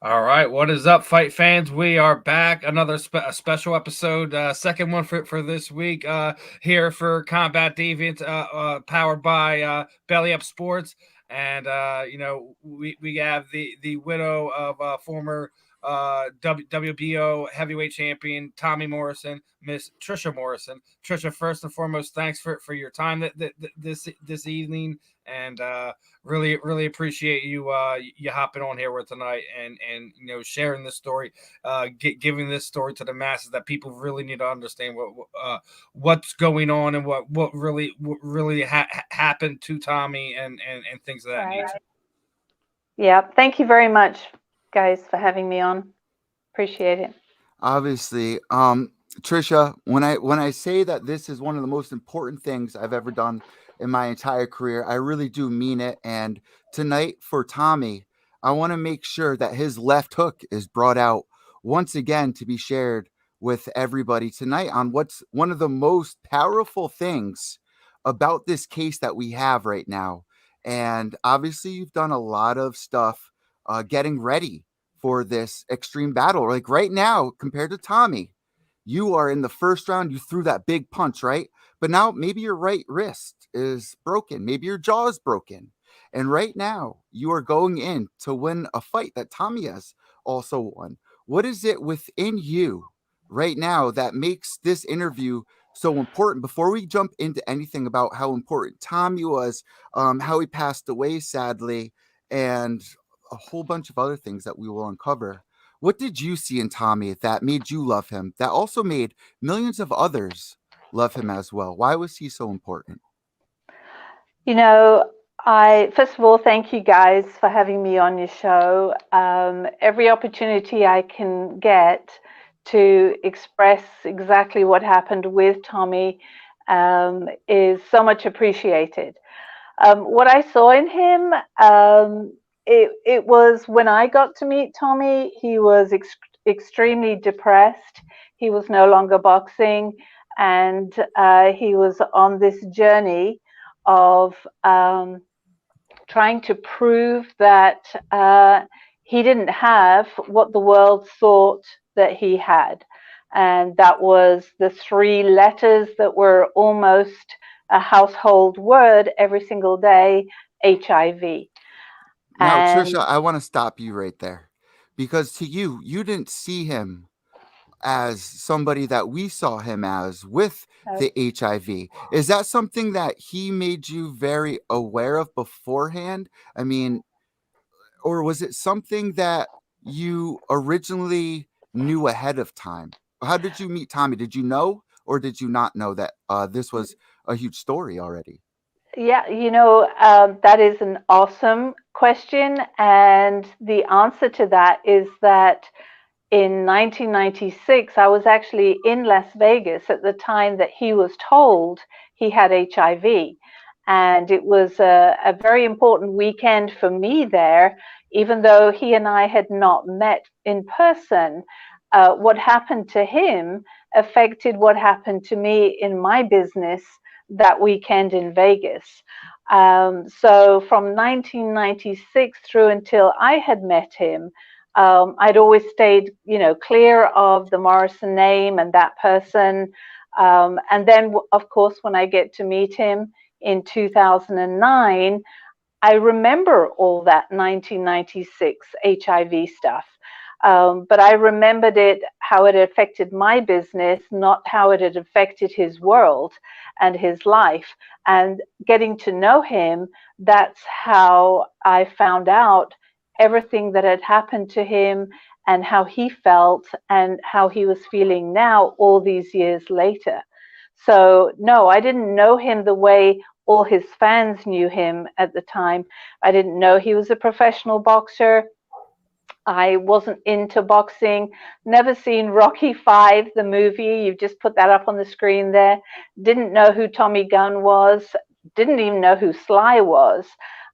All right, what is up, fight fans? We are back. Another a special episode, second one for this week. Here for Combat Deviants, powered by Belly Up Sports, and we have the widow of former WBO heavyweight champion Tommy Morrison, Miss Trisha Morrison. Trisha, first and foremost, thanks for your time this evening, and really appreciate you hopping on here with tonight and sharing this story, giving this story to the masses that people really need to understand what's going on and what really happened to Tommy and things of that Right. nature. Yeah. Thank you very much, guys, for having me on. Appreciate it. Obviously, Trisha, when I say that this is one of the most important things I've ever done in my entire career, I really do mean it. And tonight for Tommy, I want to make sure that his left hook is brought out once again to be shared with everybody tonight on what's one of the most powerful things about this case that we have right now. And obviously, you've done a lot of stuff getting ready for this extreme battle. Like right now, compared to Tommy, you are in the first round, you threw that big punch, right? But now maybe your right wrist is broken, maybe your jaw is broken. And right now, you are going in to win a fight that Tommy has also won. What is it within you right now that makes this interview so important? Before we jump into anything about how important Tommy was, how he passed away sadly, and a whole bunch of other things that we will uncover. What did you see in Tommy that made you love him, that also made millions of others love him as well? Why was he so important? You know, I first of all thank you guys for having me on your show. Every opportunity I can get to express exactly what happened with Tommy is so much appreciated. What I saw in him, it was when I got to meet Tommy, he was extremely depressed. He was no longer boxing, and he was on this journey of trying to prove that he didn't have what the world thought that he had. And that was the three letters that were almost a household word every single day: HIV. Now, And Trisha, I want to stop you right there because to you, you didn't see him as somebody that we saw him as with the HIV. Is that something that he made you very aware of beforehand? I mean, or was it something that you originally knew ahead of time? How did you meet Tommy? Did you know or did you not know that this was a huge story already? yeah, that is an awesome question. And the answer to that is that in 1996, I was actually in Las Vegas at the time that he was told he had HIV. And it was a very important weekend for me there, even though he and I had not met in person. What happened to him affected what happened to me in my business that weekend in Vegas. So from 1996 through until I had met him, I'd always stayed, clear of the Morrison name and that person. And then, of course, when I get to meet him in 2009, I remember all that 1996 HIV stuff. But I remembered it, how it affected my business, not how it had affected his world and his life. And getting to know him, that's how I found out everything that had happened to him and how he felt and how he was feeling now, all these years later. So, no, I didn't know him the way all his fans knew him at the time. I didn't know he was a professional boxer. I wasn't into boxing. Never seen Rocky V, the movie. You've just put that up on the screen there. Didn't know who Tommy Gunn was. Didn't even know who Sly was.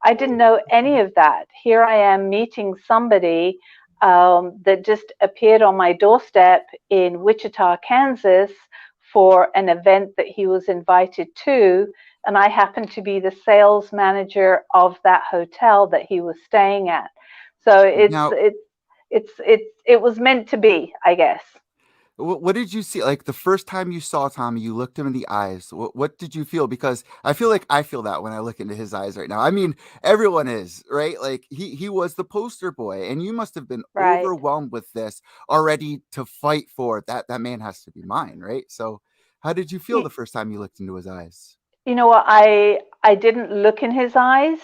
I didn't know any of that. Here I am meeting somebody that just appeared on my doorstep in Wichita, Kansas, for an event that he was invited to. And I happened to be the sales manager of that hotel that he was staying at. So Now, it was meant to be, I guess. What did you see? Like the first time you saw Tommy, you looked him in the eyes. What did you feel? Because I feel like I feel that when I look into his eyes right now. I mean, everyone is, right? Like he was the poster boy, and you must have been Right. overwhelmed with this already to fight for that. That man has to be mine, right? So, how did you feel the first time you looked into his eyes? You know what? I didn't look in his eyes.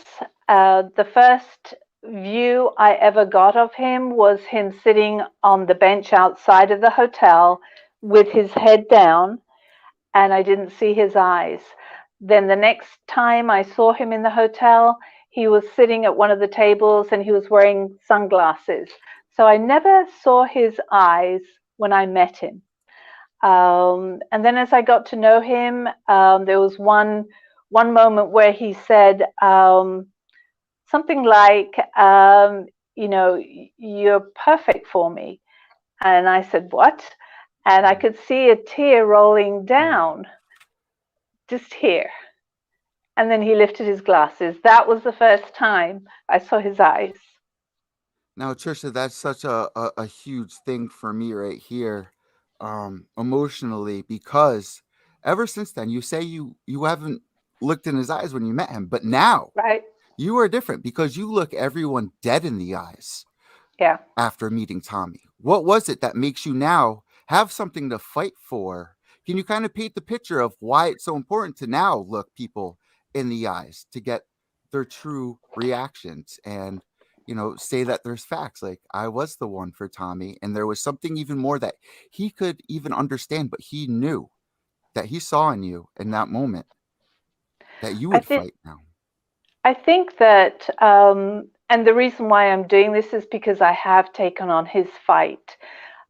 The first view I ever got of him was him sitting on the bench outside of the hotel with his head down, and I didn't see his eyes. Then the next time I saw him in the hotel, he was sitting at one of the tables and he was wearing sunglasses. So I never saw his eyes when I met him. And then as I got to know him, there was one moment where he said something like, you're perfect for me. And I said, what? And I could see a tear rolling down just here. And then he lifted his glasses. That was the first time I saw his eyes. Now, Trisha, that's such a huge thing for me right here, emotionally, because ever since then, you say you haven't looked in his eyes when you met him, but now Right. you are different because you look everyone dead in the eyes Yeah. after meeting Tommy. What was it that makes you now have something to fight for? Can you kind of paint the picture of why it's so important to now look people in the eyes to get their true reactions and, say that there's facts? Like, I was the one for Tommy, and there was something even more that he could even understand, but he knew that he saw in you in that moment that you I would think fight now. I think that, and the reason why I'm doing this is because I have taken on his fight.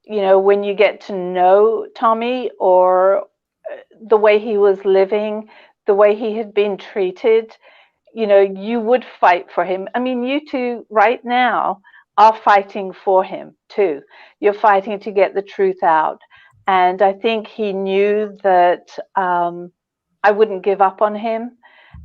When you get to know Tommy, or the way he was living, the way he had been treated, you would fight for him. I mean, you two right now are fighting for him too. You're fighting to get the truth out. And I think he knew that I wouldn't give up on him.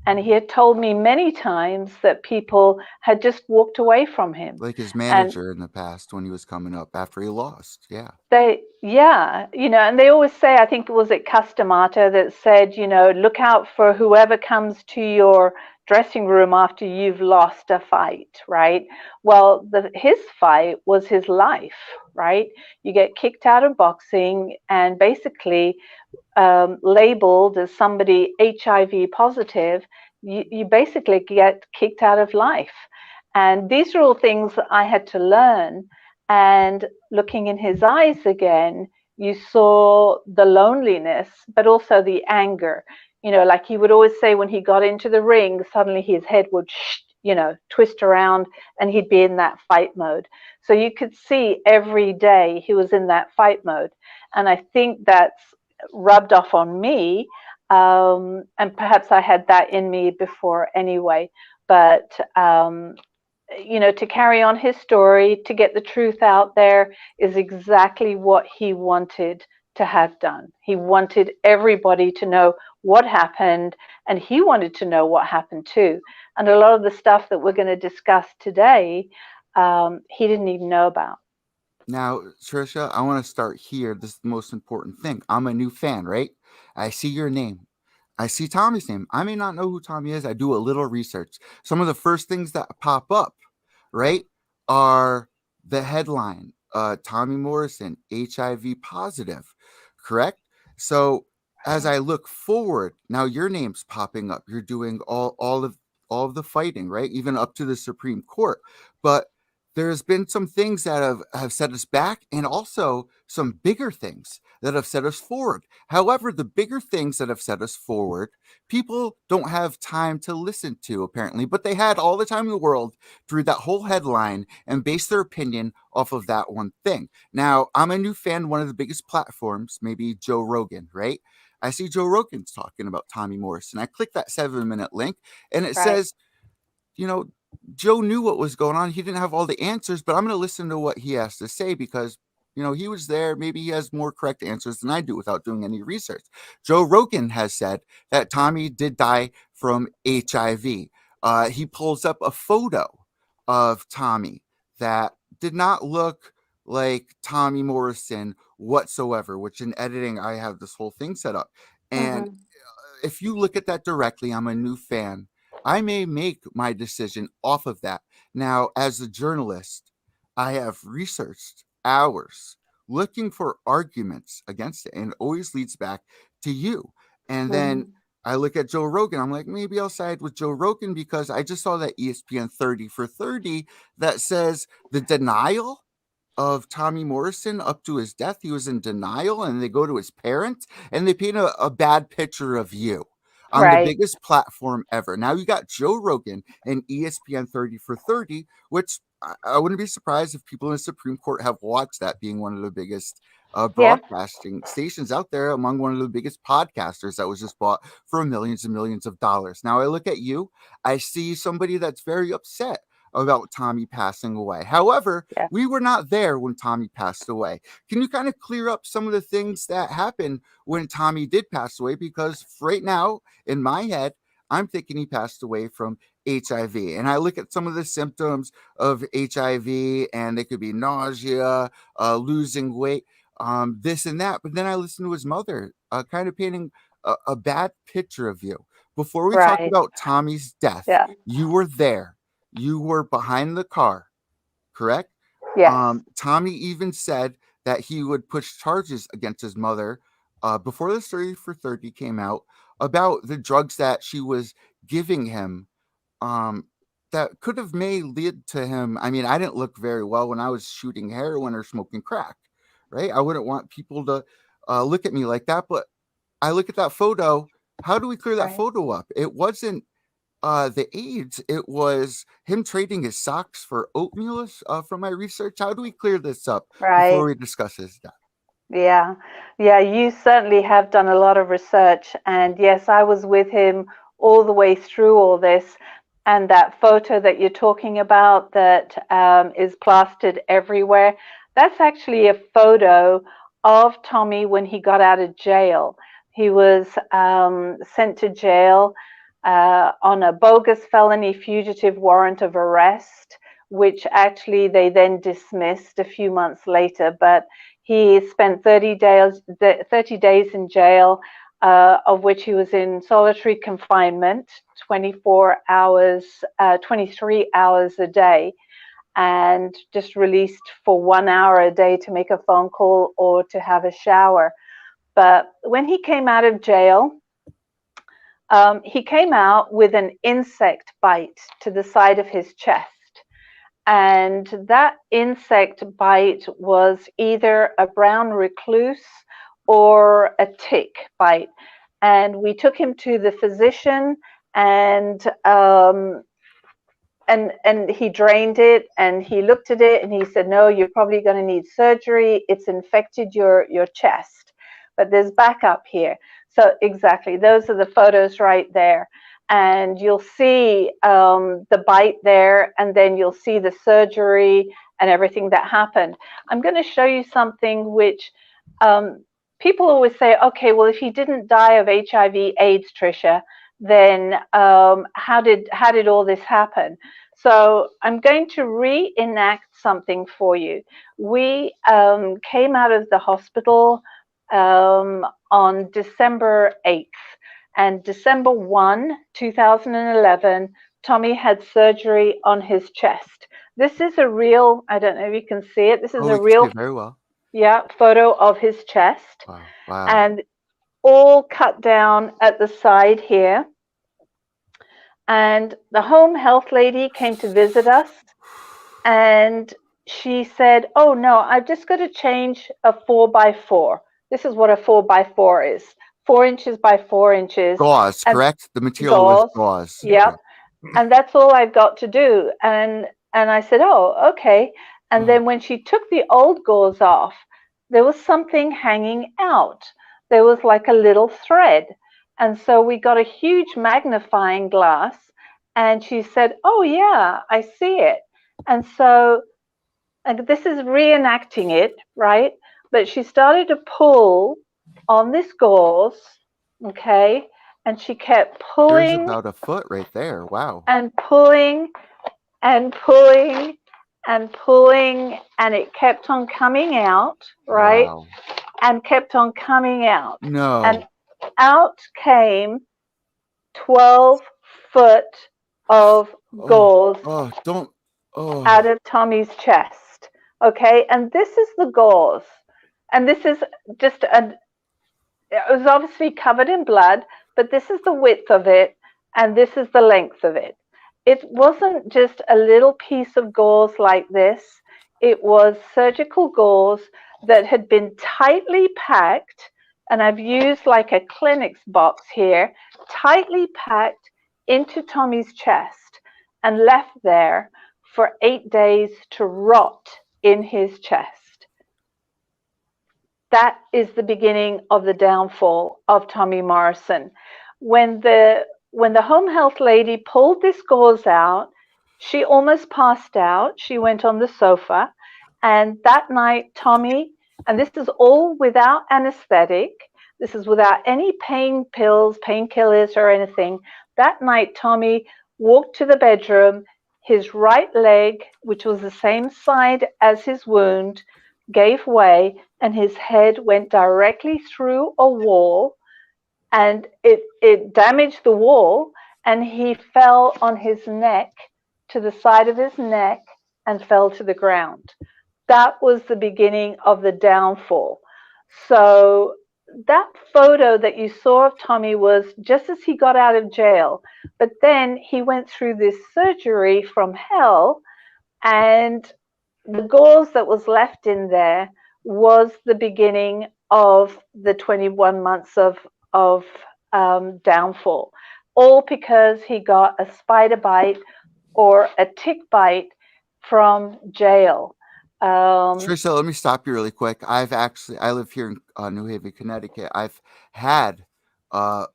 And he had told me many times that people had just walked away from him. Like his And manager in the past when he was coming up after he lost. Yeah. and they always say, I think it was at Customata that said, look out for whoever comes to your dressing room after you've lost a fight, right? Well, his fight was his life, right? You get kicked out of boxing and basically labeled as somebody HIV positive, you basically get kicked out of life. And these are all things that I had to learn. And looking in his eyes again, you saw the loneliness, but also the anger. Like he would always say when he got into the ring, suddenly his head would, twist around and he'd be in that fight mode. So you could see every day he was in that fight mode. And I think that's rubbed off on me. And perhaps I had that in me before anyway. But to carry on his story, to get the truth out there is exactly what he wanted to have done. He wanted everybody to know what happened, and he wanted to know what happened too. And a lot of the stuff that we're going to discuss today, he didn't even know about. Now, Trisha, I want to start here. This is the most important thing. I'm a new fan, right? I see your name. I see Tommy's name. I may not know who Tommy is. I do a little research. Some of the first things that pop up, right, are the headline, Tommy Morrison, HIV positive, correct? So as I look forward, now your name's popping up. You're doing all of the fighting, right? Even up to the Supreme Court. But there's been some things that have set us back, and also some bigger things that have set us forward. However, the bigger things that have set us forward, people don't have time to listen to, apparently, but they had all the time in the world to read that whole headline and base their opinion off of that one thing. Now, I'm a new fan, one of the biggest platforms, maybe Joe Rogan, right? I see Joe Rogan's talking about Tommy Morrison. I click that 7-minute link, and it says, Joe knew what was going on. He didn't have all the answers, but I'm going to listen to what he has to say because, he was there. Maybe he has more correct answers than I do without doing any research. Joe Rogan has said that Tommy did die from HIV. He pulls up a photo of Tommy that did not look like Tommy Morrison whatsoever, which in editing, I have this whole thing set up. And Mm-hmm. if you look at that directly, I'm a new fan. I may make my decision off of that. Now, as a journalist, I have researched hours looking for arguments against it, and it always leads back to you. And then Mm-hmm. I look at Joe Rogan. I'm like, maybe I'll side with Joe Rogan because I just saw that ESPN 30 for 30 that says the denial of Tommy Morrison up to his death. He was in denial, and they go to his parents and they paint a bad picture of you on the Right. biggest platform ever. Now you got Joe Rogan and ESPN 30 for 30, which I wouldn't be surprised if people in the Supreme Court have watched that, being one of the biggest Yeah. broadcasting stations out there, among one of the biggest podcasters that was just bought for millions and millions of dollars. Now I look at you, I see somebody that's very upset about Tommy passing away. However, Yeah. we were not there when Tommy passed away. Can you kind of clear up some of the things that happened when Tommy did pass away? Because right now, in my head, I'm thinking he passed away from HIV. And I look at some of the symptoms of HIV, and they could be nausea, losing weight, this and that. But then I listen to his mother, kind of painting a bad picture of you. Before we talk Right. about Tommy's death, Yeah. you were there. You were behind the car, correct? Yes. Tommy even said that he would push charges against his mother before the 30 for 30 came out about the drugs that she was giving him, um, that could have may lead to him. I mean, I didn't look very well when I was shooting heroin or smoking crack, right? I wouldn't want people to look at me like that. But I look at that photo. How do we clear that Right. photo up? It wasn't the AIDS, it was him trading his socks for oatmeal, from my research. How do we clear this up before Right. we discuss his death? Yeah. Yeah. You certainly have done a lot of research. And yes, I was with him all the way through all this. And that photo that you're talking about that is plastered everywhere, that's actually a photo of Tommy when he got out of jail. He was sent to jail on a bogus felony fugitive warrant of arrest, which actually they then dismissed a few months later. But he spent 30 days in jail, of which he was in solitary confinement, 24 hours, 23 hours a day, and just released for 1 hour a day to make a phone call or to have a shower. But when he came out of jail, he came out with an insect bite to the side of his chest. And that insect bite was either a brown recluse or a tick bite. And we took him to the physician, and he drained it, and he looked at it, and he said, no, you're probably going to need surgery. It's infected your chest. But there's backup here. So exactly, those are the photos right there. And you'll see the bite there, and then you'll see the surgery and everything that happened. I'm going to show you something which people always say, okay, well, if he didn't die of HIV/AIDS, Trisha, then how did all this happen? So I'm going to reenact something for you. We came out of the hospital on December 8th. And December 1, 2011, Tommy had surgery on his chest. This is a real, I don't know if you can see it. This is Oh, a we can see real, it very well. yeah, photo of his chest. Wow. Wow. And all cut down at the side here. And the home health lady came to visit us, and she said, oh no, I've just got to change a 4x4. This is what a 4x4 is. 4 inches by 4 inches. Gauze, And correct? The material was gauze. gauze. Yep. And that's all I've got to do. And I said, oh, okay. And then when she took the old gauze off, there was something hanging out. There was like a little thread. And so we got a huge magnifying glass, and she said, oh yeah, I see it. And so, and this is reenacting it, right? But she started to pull on this gauze, okay? And she kept There's pulling about a foot right there. Wow. and pulling and pulling and pulling, and it kept on coming out, right? Wow. And kept on coming out. No. And out came 12 foot of gauze Don't. Oh. out of Tommy's chest. Okay, and this is the gauze. And this is just it was obviously covered in blood, but this is the width of it, and this is the length of it. It wasn't just a little piece of gauze like this. It was surgical gauze that had been tightly packed, and I've used like a Kleenex box here, tightly packed into Tommy's chest and left there for 8 days to rot in his chest. That is the beginning of the downfall of Tommy Morrison. When the home health lady pulled this gauze out, she almost passed out. She went on the sofa, and that night Tommy, and this is all without anesthetic, this is without any pain pills, painkillers or anything. That night Tommy walked to the bedroom. His right leg, which was the same side as his wound, gave way, and his head went directly through a wall, and it damaged the wall, and he fell on his neck, to the side of his neck, and fell to the ground. That was the beginning of the downfall. So that photo that you saw of Tommy was just as he got out of jail, but then he went through this surgery from hell, and the gauze that was left in there was the beginning of the 21 months of downfall, all because he got a spider bite or a tick bite from jail. Trisha, let me stop you really quick. I live here in New Haven, Connecticut. I've had a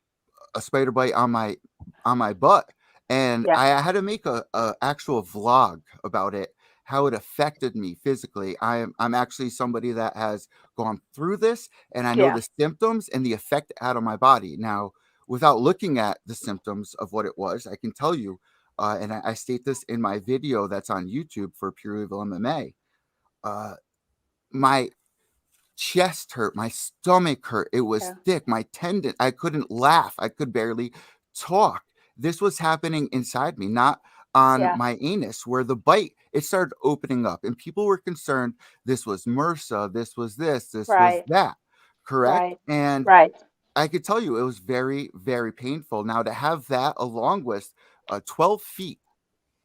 spider bite on my butt, and Yeah. I had to make a actual vlog about it, how it affected me physically. I'm actually somebody that has gone through this, and I know Yeah. the symptoms and the effect it had on my body. Now, without looking at the symptoms of what it was, I can tell you, and I state this in my video that's on YouTube for Pure Evil MMA. My chest hurt, my stomach hurt, it was Yeah. thick, my tendon, I couldn't laugh, I could barely talk. This was happening inside me, not on Yeah. my anus, where the bite, it started opening up, and people were concerned this was MRSA, this was this was Right. that, correct? Right. And Right. I could tell you it was very, very painful. Now, to have that along with 12 feet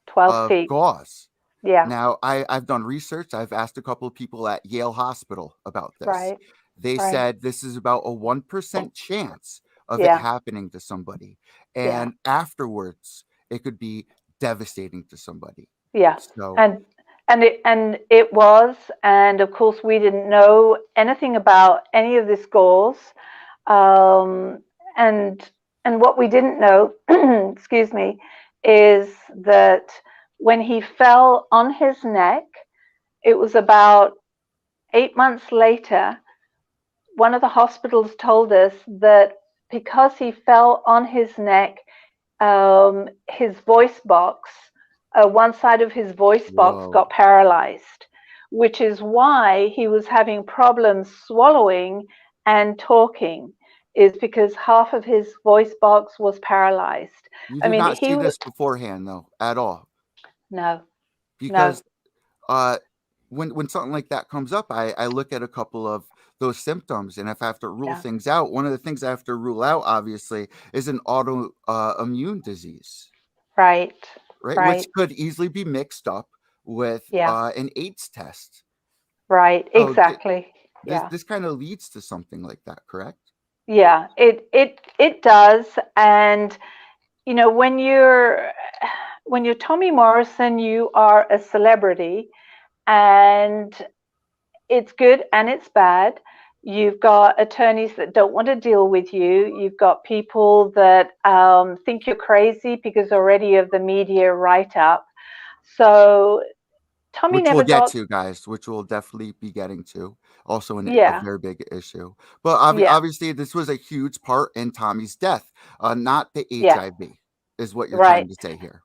12 of feet. gauze. Yeah. Now, I've done research. I've asked a couple of people at Yale Hospital about this. Right. They Right. said this is about a 1% chance of it Yeah. happening to somebody. Yeah. And afterwards, it could be devastating to somebody. Yeah. So, And it was, and of course we didn't know anything about any of this gauze. And what we didn't know, excuse me, is that when he fell on his neck, it was about 8 months later, one of the hospitals told us that because he fell on his neck, his voice box, one side of his voice box whoa. got paralyzed, which is why he was having problems swallowing and talking, is because half of his voice box was paralyzed. You I did mean, not he see was, this beforehand, though, at all. no, no, Because when something like that comes up, I look at a couple of those symptoms, and if I have to rule yeah, things out, one of the things I have to rule out, obviously, is an immune disease, right, right? Which right, could easily be mixed up with yeah, an AIDS test. right, So exactly, this yeah. this kind of leads to something like that, correct? Yeah, it does. And you know, when you're Tommy Morrison, you are a celebrity, and it's good and it's bad. You've got attorneys that don't want to deal with you. You've got people that think you're crazy because already of the media write up. So Tommy Which we'll never get got, to, guys, which we'll definitely be getting to. Also, a yeah, very big issue. But yeah, obviously, this was a huge part in Tommy's death, not the yeah, HIV, is what you're right. trying to say here.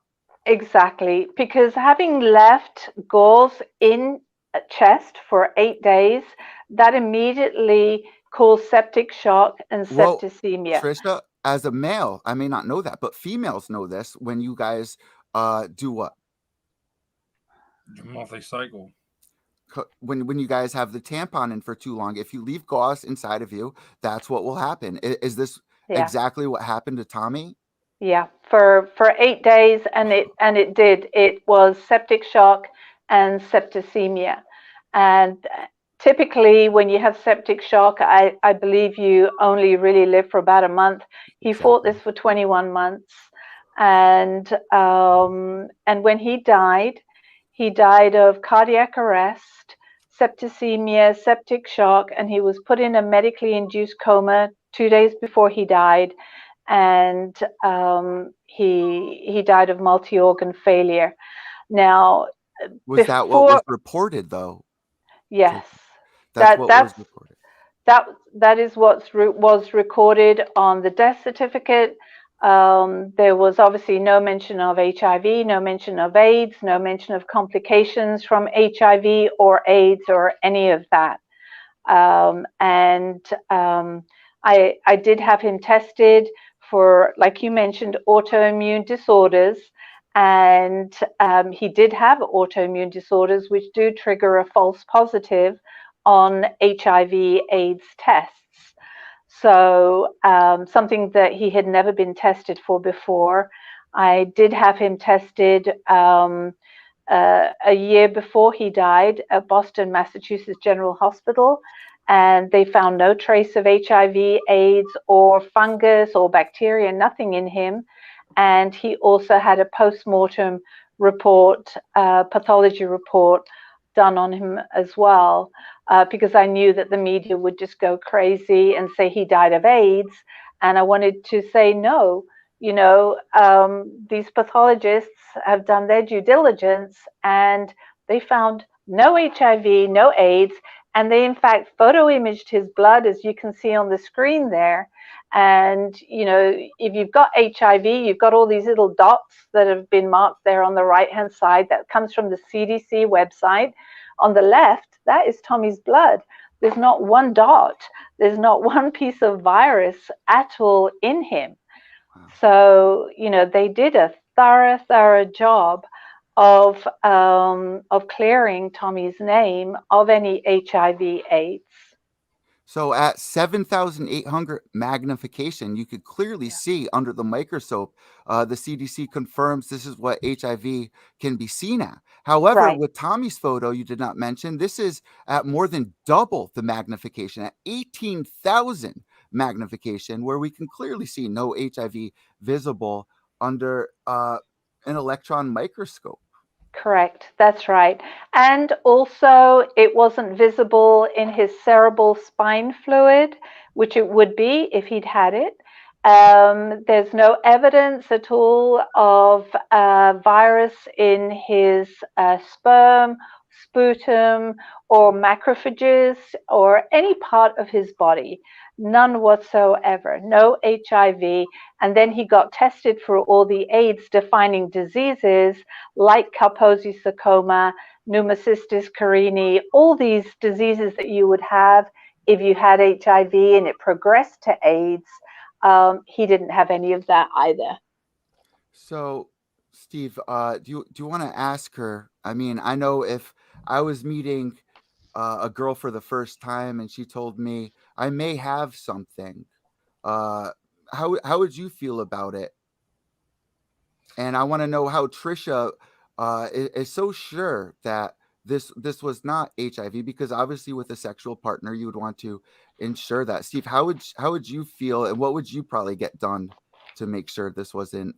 Exactly, because having left gauze in chest for 8 days, that immediately caused septic shock and Well, septicemia. Trisha, as a male, I may not know that, but females know this when you guys do what? Multi-cycle. When you guys have the tampon in for too long, if you leave gauze inside of you, that's what will happen. Is this Yeah. exactly what happened to Tommy? Yeah, for 8 days, and it did. It was septic shock and septicemia, and typically when you have septic shock, I believe you only really live for about a month. He fought Exactly. this for 21 months, and when he died of cardiac arrest, septicemia, septic shock, and he was put in a medically induced coma 2 days before he died, and he died of multi-organ failure. Now, Was that what was before, reported though? yes, That's that what was that's reported. that is was recorded on the death certificate. There was obviously no mention of HIV, no mention of AIDS, no mention of complications from HIV or AIDS or any of that. And I did have him tested for, like you mentioned, autoimmune disorders. And he did have autoimmune disorders, which do trigger a false positive on HIV/AIDS tests. So something that he had never been tested for before. I did have him tested a year before he died at Boston, Massachusetts General Hospital, and they found no trace of HIV, AIDS, or fungus or bacteria, nothing in him. And he also had a post-mortem report, pathology report done on him as well, because I knew that the media would just go crazy and say he died of AIDS. And I wanted to say, no, these pathologists have done their due diligence, and they found no HIV, no AIDS, and they in fact photo imaged his blood, as you can see on the screen there. And if you've got HIV, you've got all these little dots that have been marked there on the right hand side. That comes from the CDC website. On the left, that is Tommy's blood. There's not one dot, there's not one piece of virus at all in him. So, they did a thorough job of clearing Tommy's name of any HIV/AIDS. So at 7,800 magnification, you could clearly see under the microscope. The CDC confirms this is what HIV can be seen at. However, Right. with Tommy's photo, you did not mention this is at more than double the magnification, at 18,000 magnification, where we can clearly see no HIV visible under an electron microscope. Correct. That's right. And also, it wasn't visible in his cerebral spine fluid, which it would be if he'd had it. There's no evidence at all of virus in his sperm, sputum, or macrophages, or any part of his body. None whatsoever. No HIV. And then he got tested for all the AIDS defining diseases like Kaposi sarcoma, pneumocystis carini, all these diseases that you would have if you had HIV and it progressed to AIDS. He didn't have any of that either. So, Steve, do you want to ask her? I mean, I know if I was meeting a girl for the first time and she told me I may have something, uh, how would you feel about it? And I want to know how Trisha is so sure that this was not HIV, because obviously with a sexual partner you would want to ensure that. Steve, how would you feel, and what would you probably get done to make sure this wasn't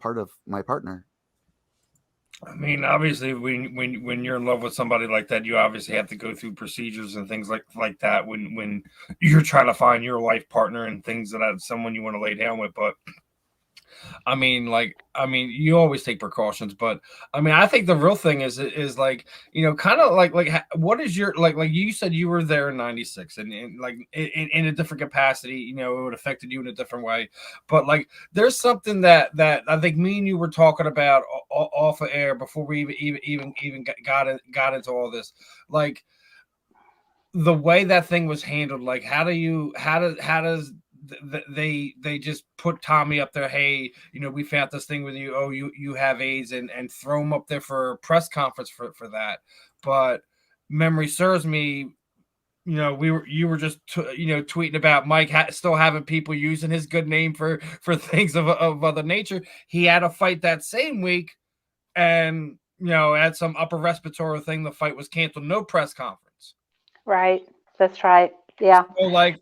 part of my partner? I mean, obviously, when you're in love with somebody like that, you obviously have to go through procedures and things like that. When you're trying to find your life partner and things that someone you want to lay down with, but I mean, you always take precautions, but I mean, I think the real thing is like, kind of like what is your like you said you were there in '96 and like in a different capacity, it would affected you in a different way, but like there's something that I think me and you were talking about off of air before we even got into all this, like the way that thing was handled. Like how does they just put Tommy up there? Hey, we found this thing with you. Oh, you have AIDS, and throw him up there for a press conference for that. But memory serves me, you were just tweeting about Mike still having people using his good name for things of other nature. He had a fight that same week, and had some upper respiratory thing. The fight was canceled. No press conference. Right. That's right. Yeah. So like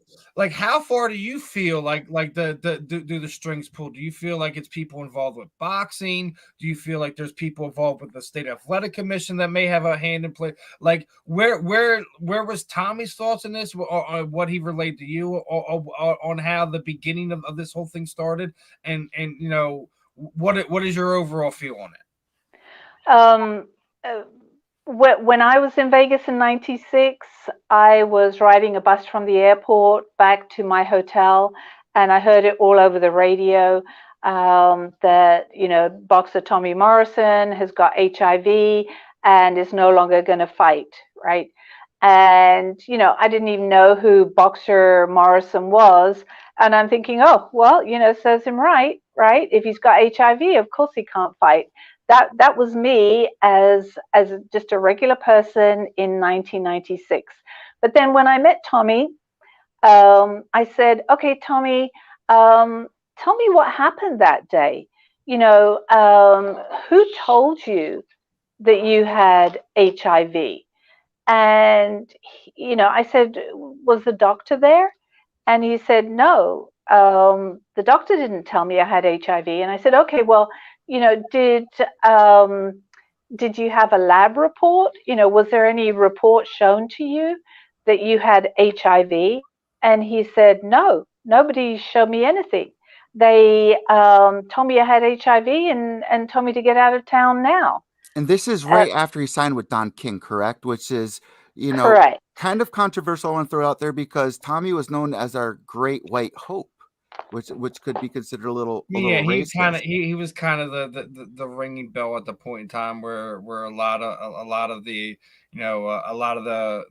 how far do you feel like do the strings pull? Do you feel like it's people involved with boxing? Do you feel like there's people involved with the state athletic commission that may have a hand in play? Like where was Tommy's thoughts in this, or what he relayed to you, or on how the beginning of this whole thing started, and what is your overall feel on it? When I was in Vegas in '96, I was riding a bus from the airport back to my hotel, and I heard it all over the radio that, boxer Tommy Morrison has got HIV and is no longer going to fight, right? And, I didn't even know who Boxer Morrison was. And I'm thinking, oh, well, serves him right? If he's got HIV, of course he can't fight. That was me as just a regular person in 1996. But then when I met Tommy, I said, okay, Tommy, tell me what happened that day. Who told you that you had HIV? And, I said, was the doctor there? And he said, no, the doctor didn't tell me I had HIV. And I said, okay, well, did you have a lab report? Was there any report shown to you that you had HIV? And he said, no, nobody showed me anything. They told me I had HIV and told me to get out of town now. And this is right after he signed with Don King, correct? Which is, correct. Kind of controversial. I want to throw out there because Tommy was known as our great white hope, which could be considered a little racist. He was kind of the ringing bell at the point in time where a lot of the the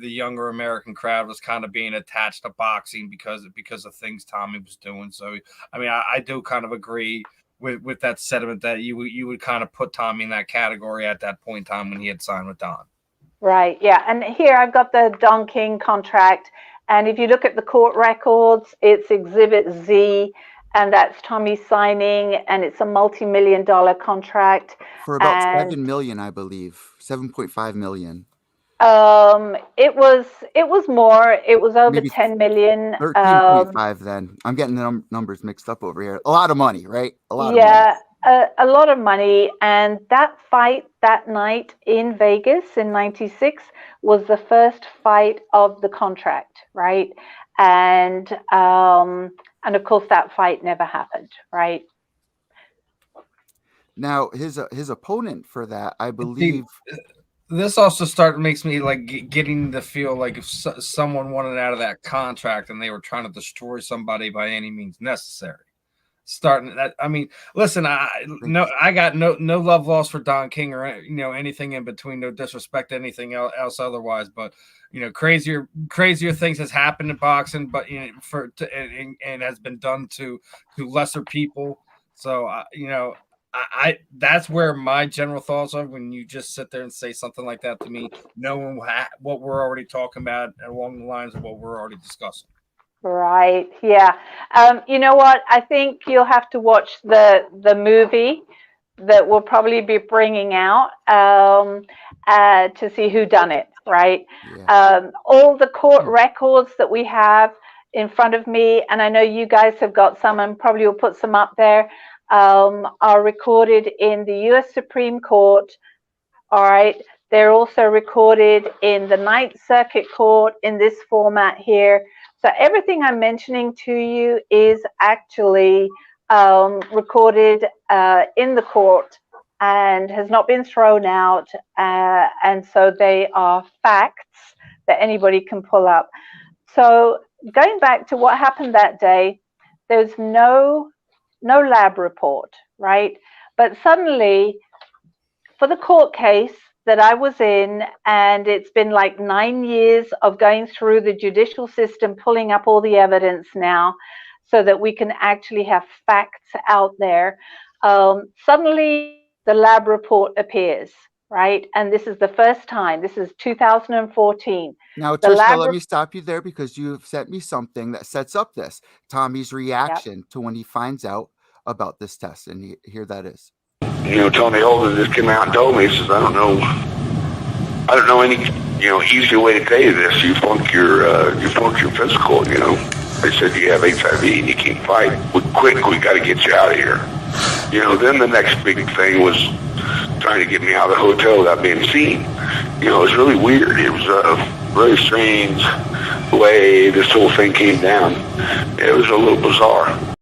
younger American crowd was kind of being attached to boxing because of things Tommy was doing. So I mean, I do kind of agree with that sentiment that you would kind of put Tommy in that category at that point in time when he had signed with Don. Right. Yeah. And here I've got the Don King contract. And if you look at the court records, it's Exhibit Z, and that's Tommy signing, and it's a multi-million-dollar contract for about $7 million, I believe, $7.5 million. It was more. It was over maybe 10 million. 13.5. Then I'm getting the numbers mixed up over here. A lot of money, right? A lot. Yeah. Of money. A lot of money. And that fight that night in Vegas in '96 was the first fight of the contract, right? And of course that fight never happened, right? Now his opponent for that, I believe. This also makes me like getting the feel like if someone wanted out of that contract and they were trying to destroy somebody by any means necessary. Starting that, I mean, listen, I got no love lost for Don King or anything in between. No disrespect to anything else otherwise, but crazier things has happened in boxing, but and has been done to lesser people. So I that's where my general thoughts are when you just sit there and say something like that to me, knowing what we're already talking about along the lines of what we're already discussing. Right. Yeah. You know what? I think you'll have to watch the movie that we'll probably be bringing out to see who done it. Right. Yeah. All the court records that we have in front of me, and I know you guys have got some, and probably will put some up there, are recorded in the U.S. Supreme Court. All right. They're also recorded in the Ninth Circuit Court in this format here. So everything I'm mentioning to you is actually recorded in the court and has not been thrown out. And so they are facts that anybody can pull up. So going back to what happened that day, there's no lab report, right? But suddenly, for the court case that I was in, and it's been like 9 years of going through the judicial system, pulling up all the evidence now so that we can actually have facts out there. Suddenly, the lab report appears, right? And this is the first time. This is 2014. Now, The Trisha, let me stop you there because you've sent me something that sets up this. Tommy's reaction to when he finds out about this test, and here that is. Tommy Holden just came out and told me, he says, I don't know any, easy way to tell you this. You flunked your physical, They said you have HIV and you can't fight. We got to get you out of here. Then the next big thing was trying to get me out of the hotel without being seen. It was really weird. It was a very strange way this whole thing came down. It was a little bizarre.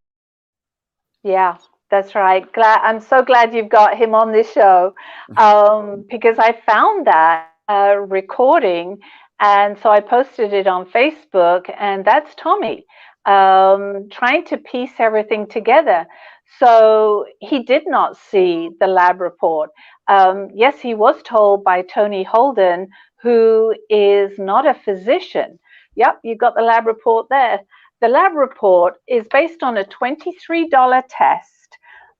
Yeah. That's right. I'm so glad you've got him on this show, because I found that recording, and so I posted it on Facebook, and that's Tommy trying to piece everything together. So he did not see the lab report. Yes, he was told by Tony Holden, who is not a physician. Yep, you got the lab report there. The lab report is based on a $23 test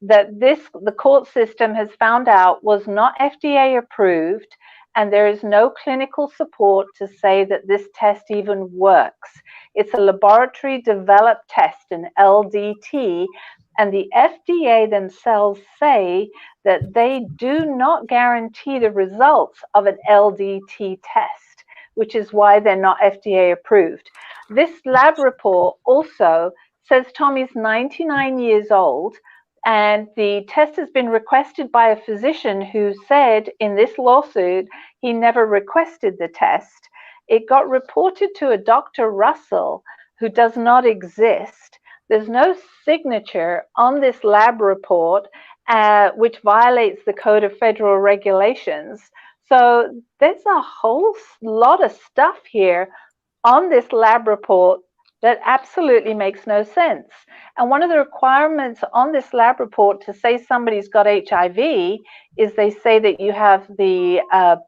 that the court system has found out was not FDA approved, and there is no clinical support to say that this test even works. It's a laboratory developed test, an LDT, and the FDA themselves say that they do not guarantee the results of an LDT test, which is why they're not FDA approved. This lab report also says Tommy's 99 years old, and the test has been requested by a physician who said in this lawsuit he never requested the test. It got reported to a Dr. Russell, who does not exist. There's no signature on this lab report, which violates the Code of Federal Regulations. So there's a whole lot of stuff here on this lab report that absolutely makes no sense. And one of the requirements on this lab report to say somebody's got HIV is they say that you have the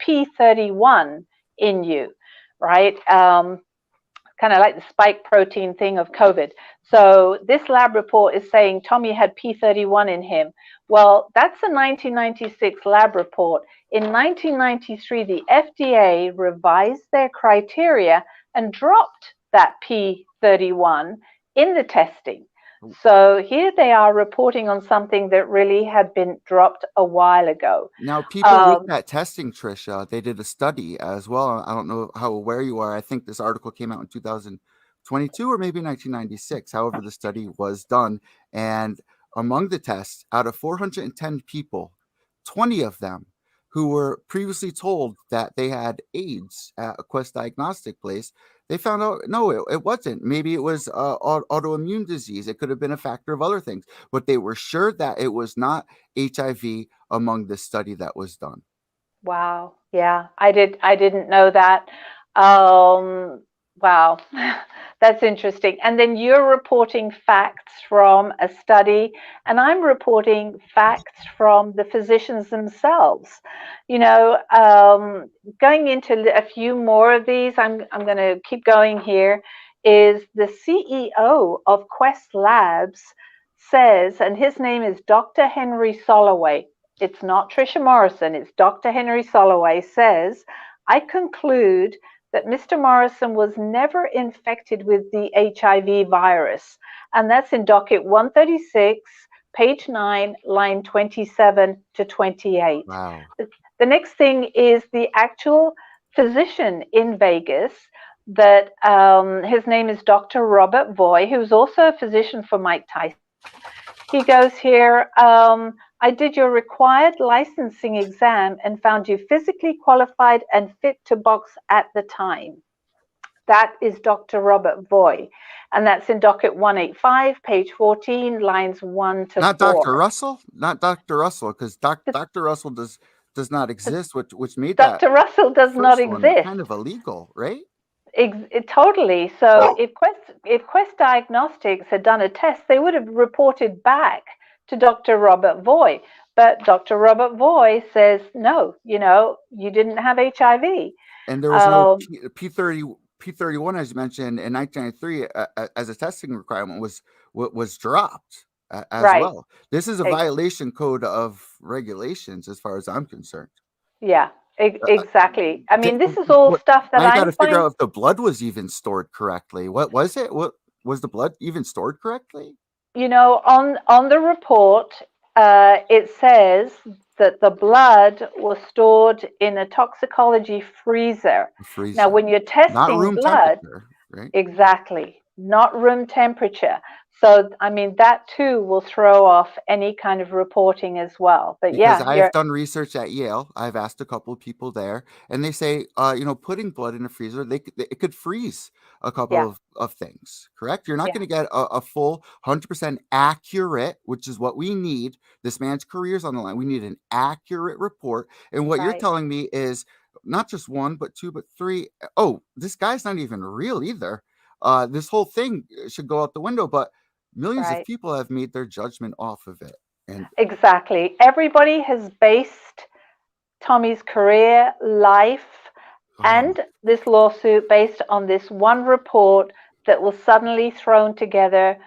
P31 in you, right? Kind of like the spike protein thing of COVID. So this lab report is saying Tommy had P31 in him. Well, that's a 1996 lab report. In 1993, the FDA revised their criteria and dropped that P31 in the testing. So here they are reporting on something that really had been dropped a while ago. Now, people with that testing, Trisha, they did a study as well. I don't know how aware you are. I think this article came out in 2022 or maybe 1996. However, the study was done. And among the tests, out of 410 people, 20 of them who were previously told that they had AIDS at a Quest diagnostic place, they found out, no, it wasn't. Maybe it was autoimmune disease. It could have been a factor of other things, but they were sure that it was not HIV among the study that was done. Wow. Yeah, I didn't know that. Wow, that's interesting. And then you're reporting facts from a study, and I'm reporting facts from the physicians themselves. Going into a few more of these, I'm going to keep going here, is the CEO of Quest Labs says, and his name is Dr. Henry Soloway. It's not Trisha Morrison, it's Dr. Henry Soloway, says, I conclude that Mr. Morrison was never infected with the HIV virus. And that's in docket 136, page 9, line 27 to 28. Wow. The next thing is the actual physician in Vegas that his name is Dr. Robert Voy, who's also a physician for Mike Tyson. He goes here, I did your required licensing exam and found you physically qualified and fit to box at the time. that is Dr. Robert Voy. And that's in docket 185, page 14, lines 1 to 4. Not Dr. Russell? Not Dr. Russell, because Dr. Russell does not exist, which made that Dr. Russell does not exist. kind of illegal, right? Totally. So if Quest Diagnostics had done a test, they would have reported back to Dr. Robert Voy. But Dr. Robert Voy says, no, you didn't have HIV. And there was no P31, as you mentioned, in 1993 as a testing requirement was dropped as well. This is a violation code of regulations as far as I'm concerned. Yeah, exactly. I mean, this is all stuff that I got to figure out if the blood was even stored correctly. What was it? What was the blood even stored correctly? On the report, it says that the blood was stored in a toxicology freezer. Now, when you're testing not room blood, right? Exactly, not room temperature. So, I mean, that too will throw off any kind of reporting as well. But because yeah, I've done research at Yale. I've asked a couple of people there, and they say, putting blood in a freezer, it could freeze a couple of things. Correct? You're not going to get a full 100% accurate, which is what we need. This man's career is on the line. We need an accurate report. And what you're telling me is not just one, but two, but three. Oh, this guy's not even real either. This whole thing should go out the window, but millions of people have made their judgment off of it. And exactly. Everybody has based Tommy's career, life, and this lawsuit based on this one report that was suddenly thrown together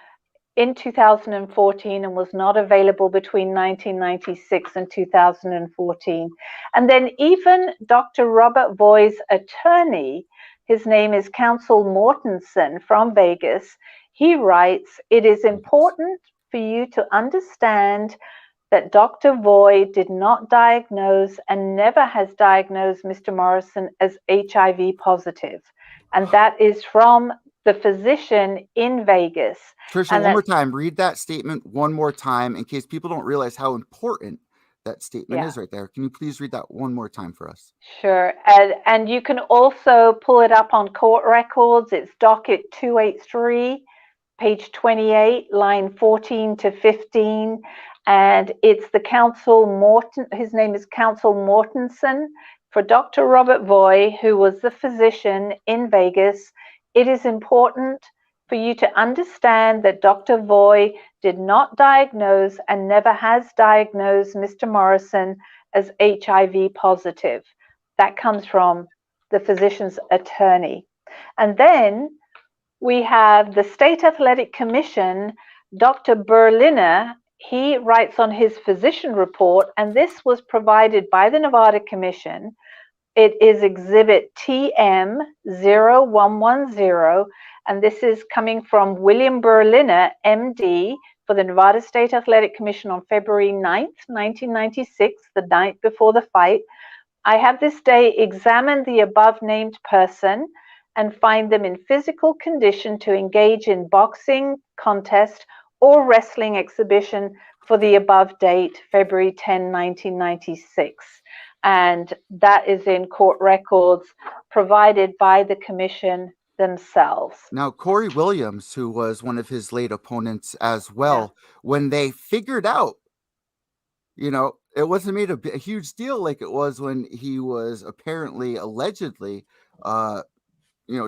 in 2014 and was not available between 1996 and 2014. And then even Dr. Robert Voy's attorney, his name is Counsel Mortensen from Vegas, he writes, "It is important for you to understand that Dr. Voy did not diagnose and never has diagnosed Mr. Morrison as HIV positive." And that is from the physician in Vegas. Trisha, one more time, read that statement one more time in case people don't realize how important that statement is right there. Can you please read that one more time for us? Sure. And you can also pull it up on court records. It's docket 283, page 28, line 14 to 15. And it's the counsel his name is Counsel Mortensen for Dr. Robert Voy, who was the physician in Vegas. It is important for you to understand that Dr. Voy did not diagnose and never has diagnosed Mr. Morrison as HIV positive. That comes from the physician's attorney. And then we have the State Athletic Commission, Dr. Berliner. He writes on his physician report, and this was provided by the Nevada Commission. It is exhibit TM0110, and this is coming from William Berliner, MD, for the Nevada State Athletic Commission on February 9th, 1996, the night before the fight. "I have this day examined the above named person and find them in physical condition to engage in boxing contest or wrestling exhibition for the above date, February 10, 1996. And that is in court records provided by the commission themselves. Now, Corey Williams, who was one of his late opponents as well, when they figured out, it wasn't made a huge deal like it was when he was allegedly,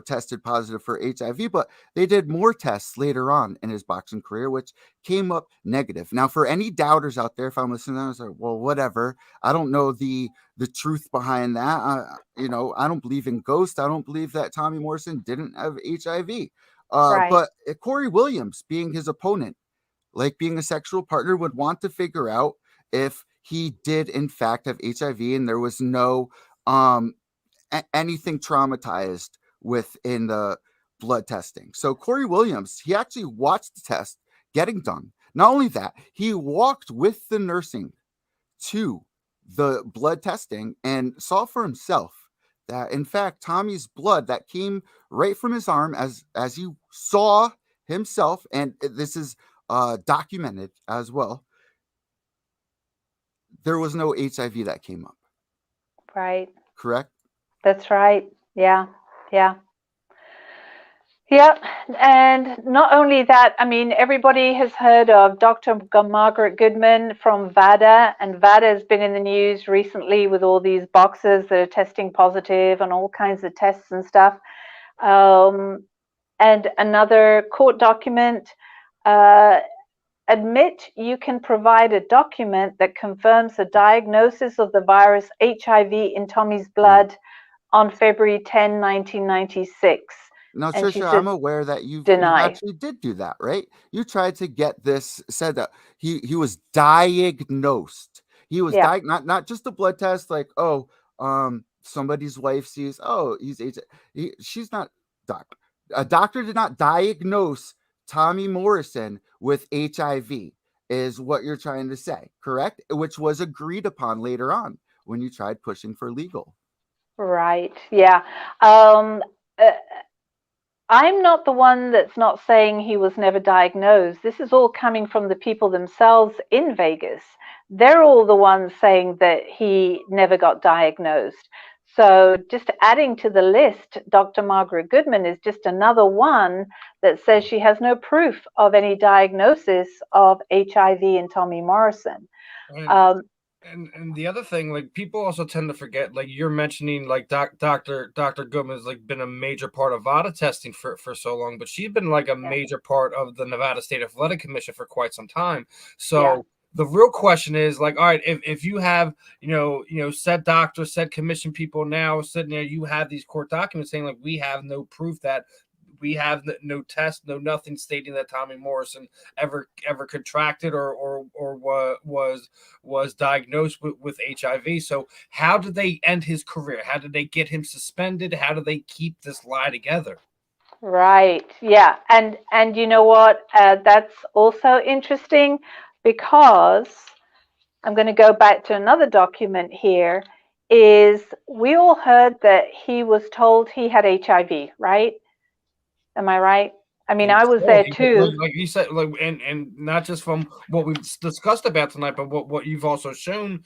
tested positive for HIV, but they did more tests later on in his boxing career, which came up negative. Now, for any doubters out there, if I'm listening, I was like, well, whatever. I don't know the truth behind that. I don't believe in ghosts. I don't believe that Tommy Morrison didn't have HIV. But Corey Williams, being his opponent, like being a sexual partner, would want to figure out if he did in fact have HIV and there was no anything traumatized within the blood testing. So Corey Williams, he actually watched the test getting done. Not only that, he walked with the nursing to the blood testing and saw for himself that in fact Tommy's blood that came right from his arm, as he saw himself, and this is documented as well, there was no HIV that came up. Right. Correct? That's right. Yeah. Yep, and not only that, I mean, everybody has heard of Dr. Margaret Goodman from VADA, and VADA has been in the news recently with all these boxers that are testing positive on all kinds of tests and stuff. And another court document, admit you can provide a document that confirms the diagnosis of the virus HIV in Tommy's blood on February 10, 1996. Now, And she Trisha, said, I'm aware that you deny. actually did do that, right? You tried to get this, said that he was diagnosed. He was Yeah. not just a blood test, like, oh, somebody's wife sees, oh, she's not doctor. A doctor did not diagnose Tommy Morrison with HIV, is what you're trying to say, correct? Which was agreed upon later on when you tried pushing for legal. Right. Yeah. I'm not the one that's not saying he was never diagnosed. This is all coming from the people themselves in Vegas. They're all the ones saying that he never got diagnosed. So just adding to the list, Dr. Margaret Goodman is just another one that says she has no proof of any diagnosis of HIV in Tommy Morrison. And the other thing, like, people also tend to forget, like you're mentioning, like Dr. Goodman has like been a major part of VADA testing for so long, but she's been like a major part of the Nevada State Athletic Commission for quite some time. So the real question is, like, all right, if you have, said doctor, said commission people now sitting there, you have these court documents saying, like, we have no proof that we have no test, no nothing stating that Tommy Morrison ever contracted or was diagnosed with HIV. So how did they end his career? How did they get him suspended? How do they keep this lie together? Right. Yeah. And you know what? That's also interesting, because I'm going to go back to another document here. Is we all heard that he was told he had HIV, right? Am I right? I mean, I was there too. Like you said, like, and not just from what we've discussed about tonight, but what you've also shown,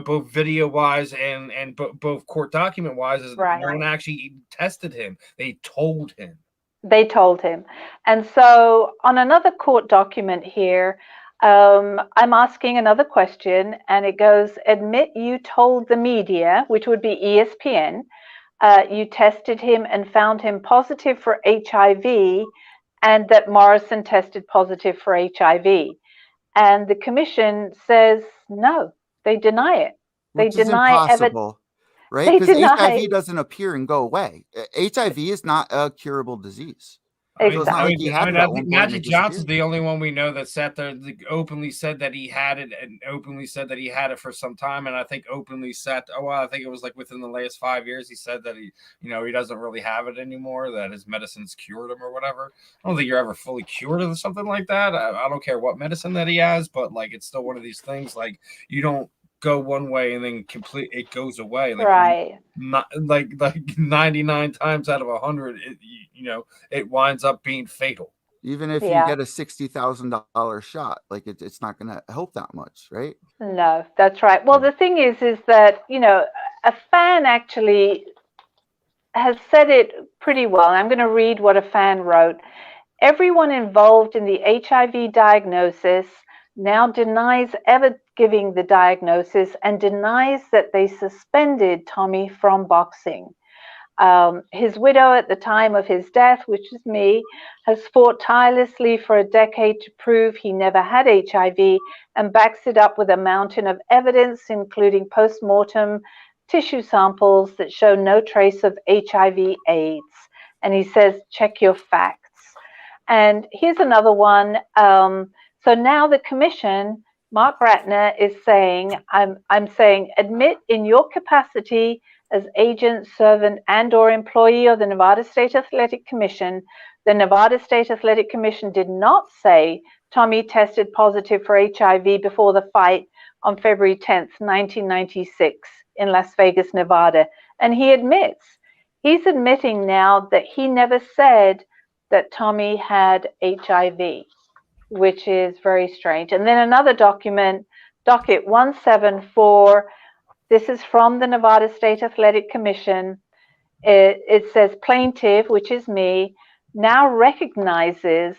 both video wise and both court document wise, is no one actually tested him. They told him. They told him. And so on another court document here, I'm asking another question, and it goes, admit you told the media, which would be ESPN, you tested him and found him positive for HIV, and that Morrison tested positive for HIV. And the commission says no, they deny it. They deny impossible, right? Because HIV doesn't appear and go away. HIV is not a curable disease. Exactly. I think Magic Johnson's the only one we know that sat there, openly said that he had it, and openly said that he had it for some time. And I think openly said, I think it was like within the last 5 years, he said that he doesn't really have it anymore, that his medicine's cured him or whatever. I don't think you're ever fully cured of something like that. I don't care what medicine that he has, but like, it's still one of these things, like, you don't go one way and then it goes away, like, right? Not like 99 times out of 100, it winds up being fatal. Even if you get a $60,000 shot, like, it's not going to help that much, right? No, that's right. Well, the thing is that a fan actually has said it pretty well. I'm going to read what a fan wrote. Everyone involved in the HIV diagnosis now denies ever giving the diagnosis and denies that they suspended Tommy from boxing. His widow at the time of his death, which is me, has fought tirelessly for a decade to prove he never had HIV and backs it up with a mountain of evidence, including post-mortem tissue samples that show no trace of HIV/AIDS. And he says, check your facts. And here's another one. So now the commission, Mark Ratner, is saying, I'm saying, admit in your capacity as agent, servant, and or employee of the Nevada State Athletic Commission, the Nevada State Athletic Commission did not say Tommy tested positive for HIV before the fight on February 10th, 1996 in Las Vegas, Nevada. And he's admitting now that he never said that Tommy had HIV, which is very strange. And then another document, docket 174, this is from the Nevada State Athletic Commission. It says plaintiff, which is me, now recognizes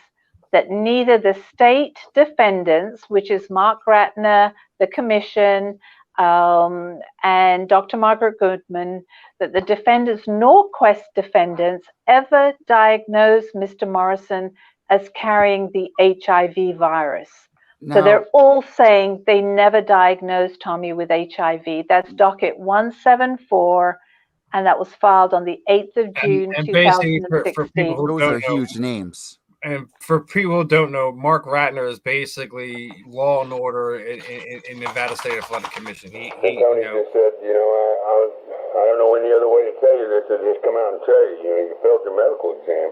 that neither the state defendants, which is Mark Ratner, the commission, and Dr. Margaret Goodman, that the defendants nor Quest defendants ever diagnosed Mr. Morrison as carrying the HIV virus. So they're all saying they never diagnosed Tommy with HIV. That's docket 174, and that was filed on the 8th of June, and basically 2016. for people who those don't are know, huge names. And for people who don't know, Mark Ratner is basically law and order in Nevada State Athletic Commission. Tony just said, I don't know any other way to tell you this than just come out and tell you, you failed your medical exam.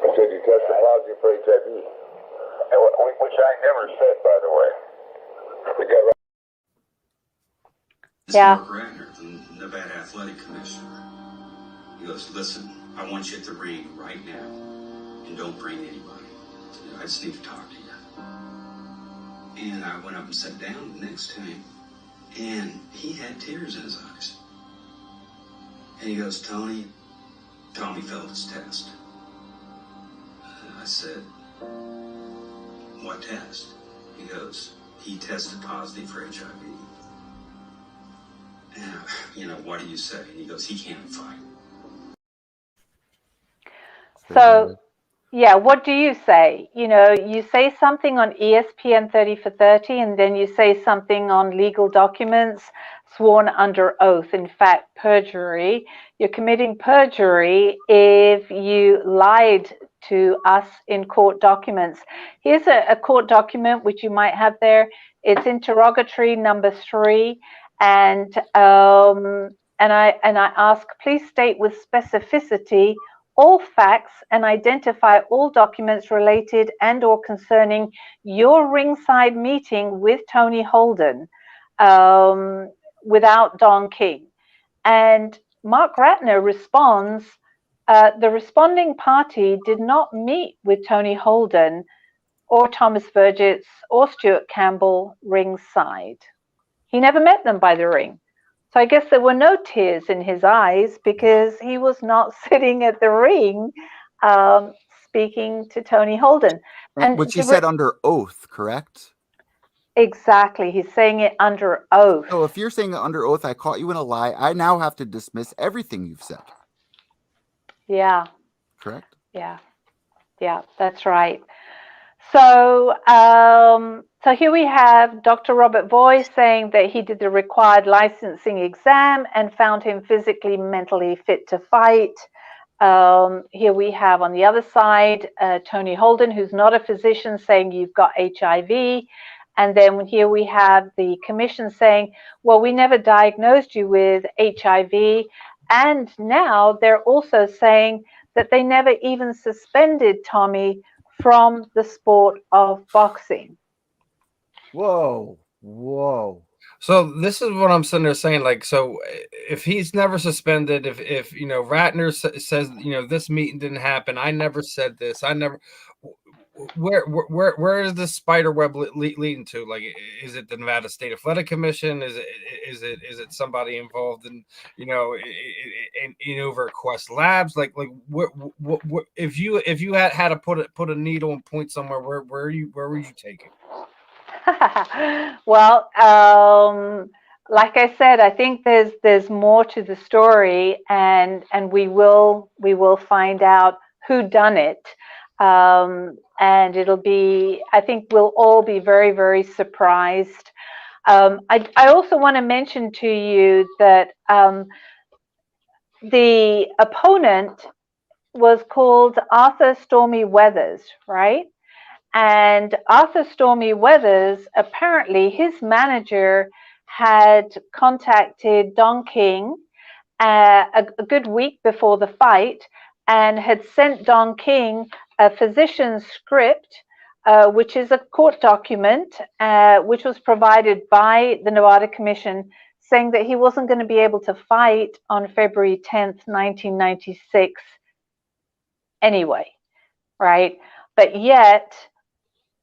I said you tested positive for HIV. Which I never said, by the way. The guy Yeah. Mark Ratner, the Nevada Athletic Commissioner. He goes, listen, I want you at the ring right now, and don't bring anybody. I just need to talk to you. And I went up and sat down next to him, and he had tears in his eyes. And he goes, Tommy failed his test. And I said, what test? He goes, he tested positive for HIV. And, what do you say? And he goes, he can't fight. So, yeah, what do you say? You say something on ESPN 30 for 30, and then you say something on legal documents sworn under oath. In fact, perjury. You're committing perjury if you lied to us in court documents. Here's a court document which you might have there. It's interrogatory number 3, and I ask, please state with specificity all facts and identify all documents related and or concerning your ringside meeting with Tony Holden without Don King. And Mark Ratner responds, the responding party did not meet with Tony Holden or Thomas Vergitz or Stuart Campbell ringside. He never met them by the ring. So I guess there were no tears in his eyes because he was not sitting at the ring speaking to Tony Holden. And which he said under oath, correct? Exactly. He's saying it under oath. So if you're saying it under oath, I caught you in a lie. I now have to dismiss everything you've said. Yeah. Correct? Yeah. Yeah, that's right. So, so here we have Dr. Robert Voy saying that he did the required licensing exam and found him physically, mentally fit to fight. Here we have on the other side, Tony Holden, who's not a physician, saying you've got HIV. And then here we have the commission saying, well, we never diagnosed you with HIV. And now they're also saying that they never even suspended Tommy from the sport of boxing. Whoa. So this is what I'm sitting there saying, like, so if he's never suspended, if Ratner says, this meeting didn't happen, I never said this, where is this spider web leading to? Like, is it the Nevada State Athletic Commission? Is it somebody involved in over Quest Labs? Like what if you had to put a needle and point somewhere, where were you taking? Well, like I said, I think there's more to the story, and we will find out who done it. And it'll be, I think we'll all be very, very surprised. I also want to mention to you that the opponent was called Arthur Stormy Weathers, right? And Arthur Stormy Weathers, apparently his manager had contacted Don King a good week before the fight and had sent Don King a physician's script, which is a court document, which was provided by the Nevada Commission, saying that he wasn't going to be able to fight on February 10th, 1996 anyway, right? But yet,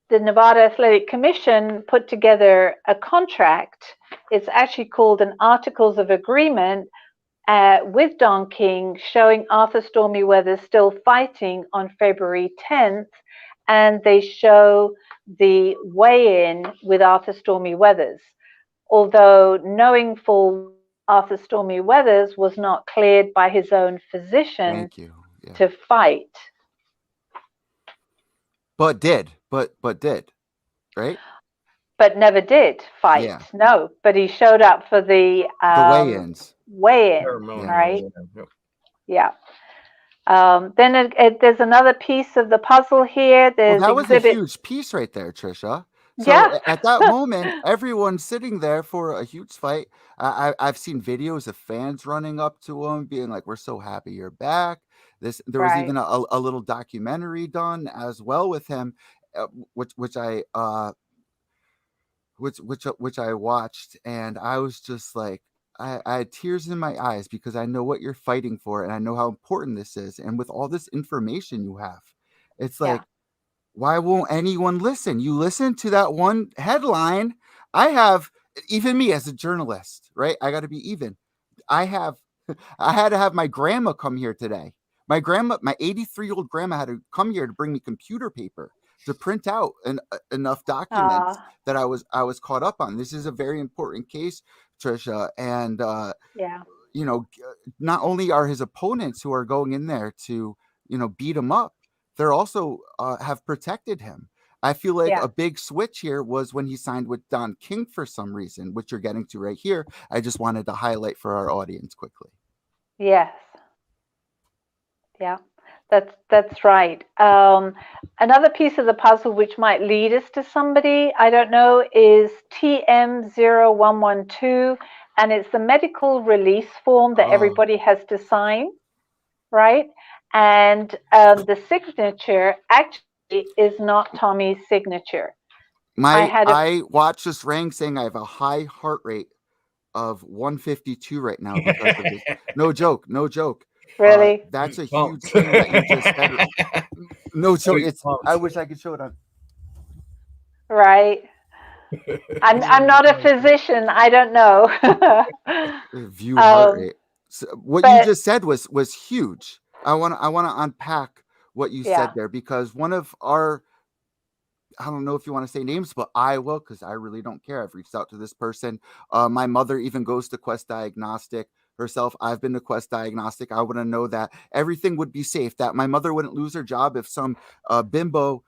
the Nevada Athletic Commission put together a contract. It's actually called an Articles of Agreement, with Don King, showing Arthur Stormy Weathers still fighting on February 10th, and they show the weigh-in with Arthur Stormy Weathers. Although knowing full Arthur Stormy Weathers was not cleared by his own physician Thank you. Yeah. to fight. But did, right? But never did fight. Yeah. No, but he showed up for the weigh-ins. Weigh-in, right? Yeah. Then there's another piece of the puzzle here. There's that was a huge piece right there, Trisha. So at that moment, everyone's sitting there for a huge fight. I've seen videos of fans running up to him, being like, "We're so happy you're back." There was even a little documentary done as well with him, which I watched, and I was just like, I had tears in my eyes because I know what you're fighting for, and I know how important this is. And with all this information you have, it's like, why won't anyone listen? You listen to that one headline. Even me as a journalist, right? I got to be even. I had to have my grandma come here today. My 83-year-old grandma had to come here to bring me computer paper to print out enough documents that I was caught up on. This is a very important case, Trisha. And, not only are his opponents who are going in there to, beat him up, they're also have protected him. I feel like a big switch here was when he signed with Don King for some reason, which you're getting to right here. I just wanted to highlight for our audience quickly. Yes. Yeah, that's right. Another piece of the puzzle which might lead us to somebody, I don't know, is TM0112, and it's the medical release form that everybody has to sign, right? And the signature actually is not Tommy's signature. I watched this rank saying I have a high heart rate of 152 right now because of this. No joke. Really? That's a huge thing that you just said. No joke. I wish I could show it on. Right. I'm not a physician. I don't know. View heart rate. So what you just said was huge. I want to unpack what you said there, because one of our, I don't know if you want to say names, but I will, because I really don't care. I've reached out to this person. My mother even goes to Quest Diagnostic herself. I've been to Quest Diagnostic. I want to know that everything would be safe, that my mother wouldn't lose her job if some bimbo,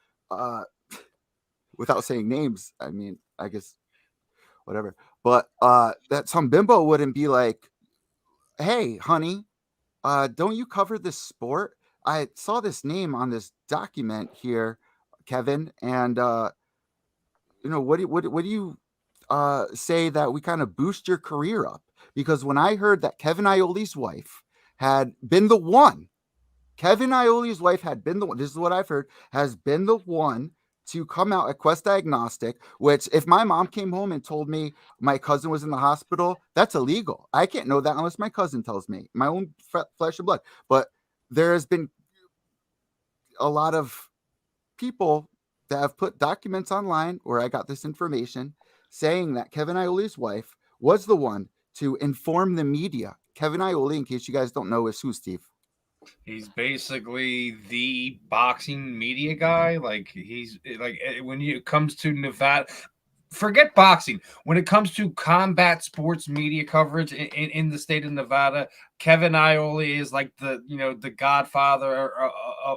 without saying names, I mean, I guess, whatever, but that some bimbo wouldn't be like, "Hey, honey, don't you cover this sport? I saw this name on this document here, Kevin, and what do you say that we kind of boost your career up?" Because when I heard that Kevin Ioli's wife had been the one, this is what I've heard, has been the one to come out at Quest Diagnostic, which if my mom came home and told me my cousin was in the hospital, that's illegal. I can't know that unless my cousin tells me, my own flesh and blood. But there has been a lot of people that have put documents online where I got this information saying that Kevin Ioli's wife was the one to inform the media. Kevin Ioli, in case you guys don't know, is who, Steve? He's basically the boxing media guy. Like, he's like, when it comes to Nevada, forget boxing. When it comes to combat sports media coverage in the state of Nevada, Kevin Ioli is like the godfather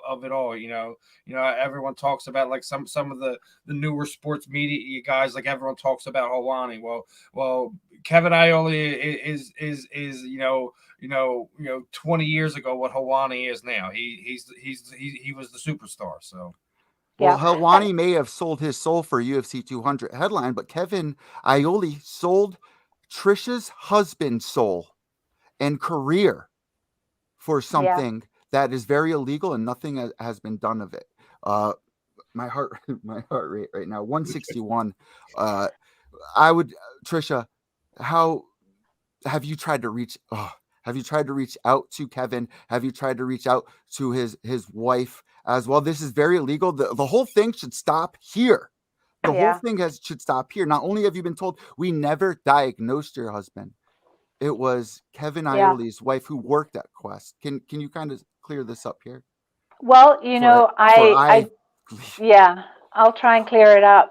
of it all. Everyone talks about like some of the newer sports media guys. Like, everyone talks about Hawani. Well, Kevin Ioli is 20 years ago what Hawani is now. He was the superstar. So. Well, Helwani may have sold his soul for UFC 200 headline, but Kevin Ioli sold Trisha's husband's soul and career for something that is very illegal, and nothing has been done of it. My heart rate right now, 161. Trisha, how have you tried to reach? Have you tried to reach out to Kevin? Have you tried to reach out to his wife as well? This is very illegal. The whole thing should stop here. The whole thing should stop here. Not only have you been told we never diagnosed your husband, it was Kevin Yeah. Ioli's wife who worked at Quest. Can you kind of clear this up here? Well, you know, yeah, I'll try and clear it up.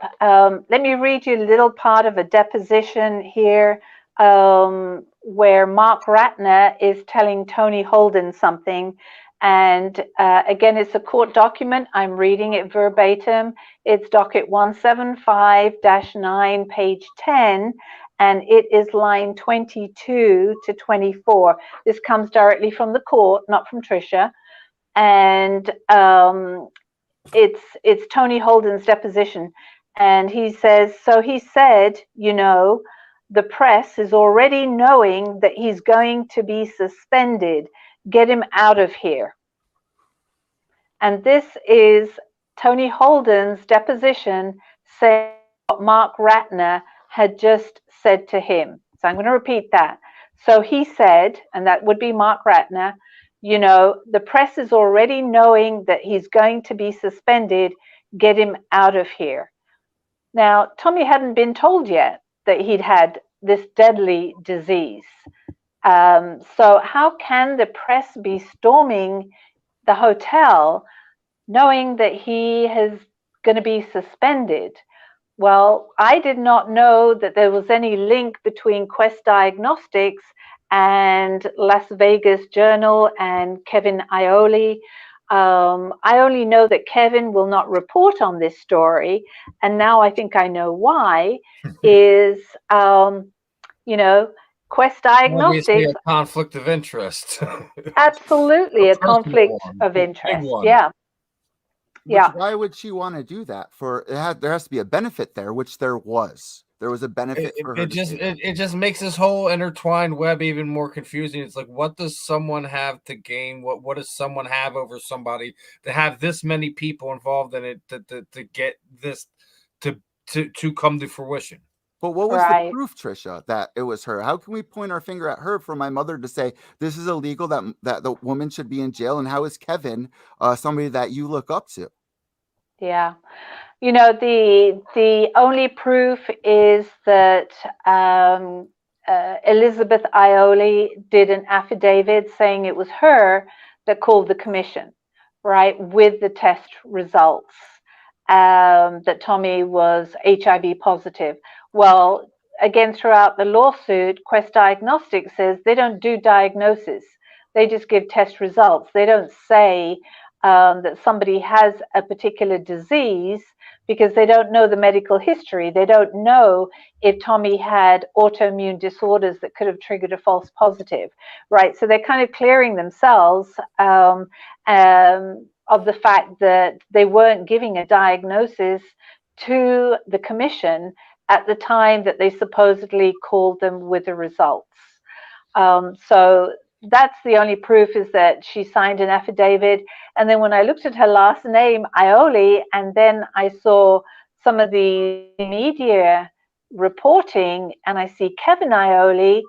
Let me read you a little part of a deposition here, where Mark Ratner is telling Tony Holden something. And again, it's a court document. I'm reading it verbatim. It's docket 175-9, page 10, and it is line 22 to 24. This comes directly from the court, not from Trisha. And it's Tony Holden's deposition, and he says, so he said, you know, the press is already knowing that he's going to be suspended. Get him out of here. And this is Tony Holden's deposition saying what Mark Ratner had just said to him. So I'm going to repeat that. So he said, and that would be Mark Ratner, you know, the press is already knowing that he's going to be suspended. Get him out of here. Now, Tommy hadn't been told yet that he'd had this deadly disease. So how can the press be storming the hotel knowing that he is going to be suspended? Well, I did not know that there was any link between Quest Diagnostics and Las Vegas Journal and Kevin Ioli. I only know that Kevin will not report on this story, and now I think I know why. Is you know, Quest Diagnostics, obviously a conflict of interest. Absolutely a conflict of interest. Yeah. Why would she want to do that? There has to be a benefit there, which there was. There was a benefit for her. It just makes this whole intertwined web even more confusing. It's like, what does someone have to gain? What does someone have over somebody to have this many people involved in it to get this to come to fruition? But what was the proof, Trisha, that it was her? How can we point our finger at her for my mother to say this is illegal, that the woman should be in jail? And how is Kevin somebody that you look up to? Yeah. You know, the only proof is that Elizabeth Ioli did an affidavit saying it was her that called the commission, right, with the test results, that Tommy was HIV positive. Well, again, throughout the lawsuit, Quest Diagnostics says they don't do diagnosis. They just give test results. They don't say that somebody has a particular disease because they don't know the medical history. They don't know if Tommy had autoimmune disorders that could have triggered a false positive, right? So they're kind of clearing themselves of the fact that they weren't giving a diagnosis to the commission at the time that they supposedly called them with the results. So that's the only proof, is that she signed an affidavit. And then when I looked at her last name, Ioli, and then I saw some of the media reporting, and I see Kevin Ioli,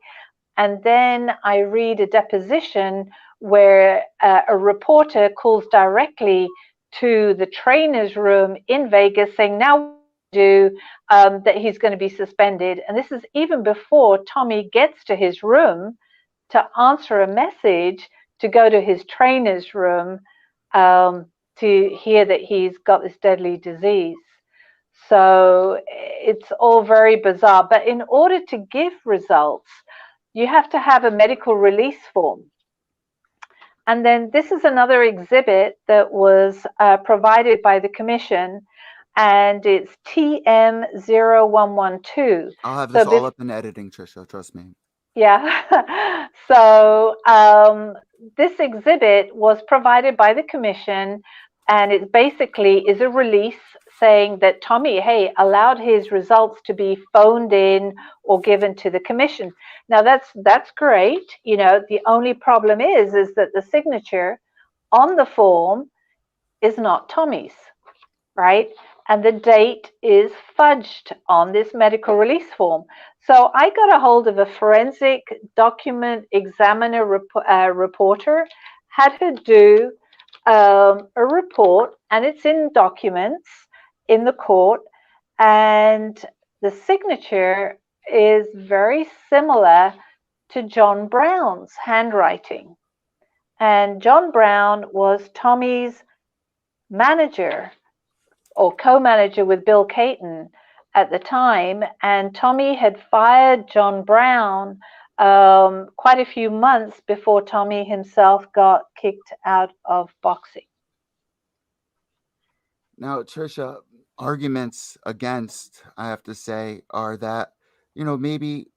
and then I read a deposition where a reporter calls directly to the trainer's room in Vegas saying, now that he's going to be suspended. And this is even before Tommy gets to his room to answer a message to go to his trainer's room to hear that he's got this deadly disease. So it's all very bizarre. But in order to give results, you have to have a medical release form. And then this is another exhibit that was provided by the commission, and it's TM0112. I'll have this all up in editing, Trisha, trust me. Yeah. So this exhibit was provided by the commission, and it basically is a release saying that Tommy, hey, allowed his results to be phoned in or given to the commission. Now that's great. You know, the only problem is that the signature on the form is not Tommy's, right? And the date is fudged on this medical release form. So I got a hold of a forensic document examiner reporter, had her do a report, and it's in documents in the court, and the signature is very similar to John Brown's handwriting. And John Brown was Tommy's manager or co-manager with Bill Caton at the time, and Tommy had fired John Brown quite a few months before Tommy himself got kicked out of boxing. Now, Trisha, arguments against, I have to say, are that, maybe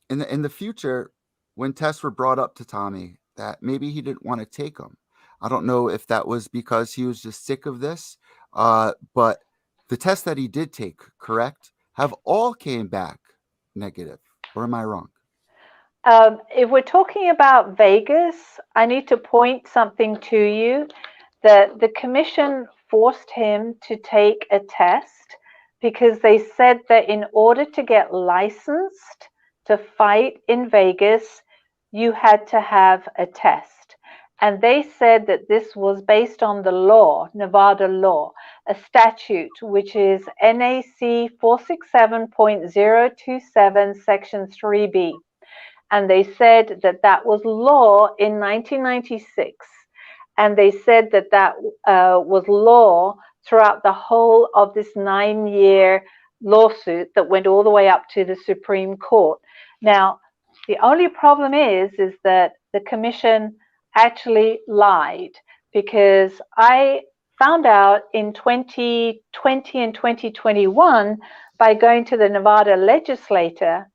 in the future, when tests were brought up to Tommy, that maybe he didn't want to take them. I don't know if that was because he was just sick of this, but the tests that he did take, correct, have all came back negative. Or am I wrong? If we're talking about Vegas, I need to point something to you that the commission forced him to take a test because they said that in order to get licensed to fight in Vegas, you had to have a test. And they said that this was based on the law, Nevada law, a statute, which is NAC 467.027, Section 3B. And they said that that was law in 1996. And they said that that was law throughout the whole of this 9-year lawsuit that went all the way up to the Supreme Court. Now, the only problem is that the commission actually lied, because I found out in 2020 and 2021 by going to the Nevada legislature,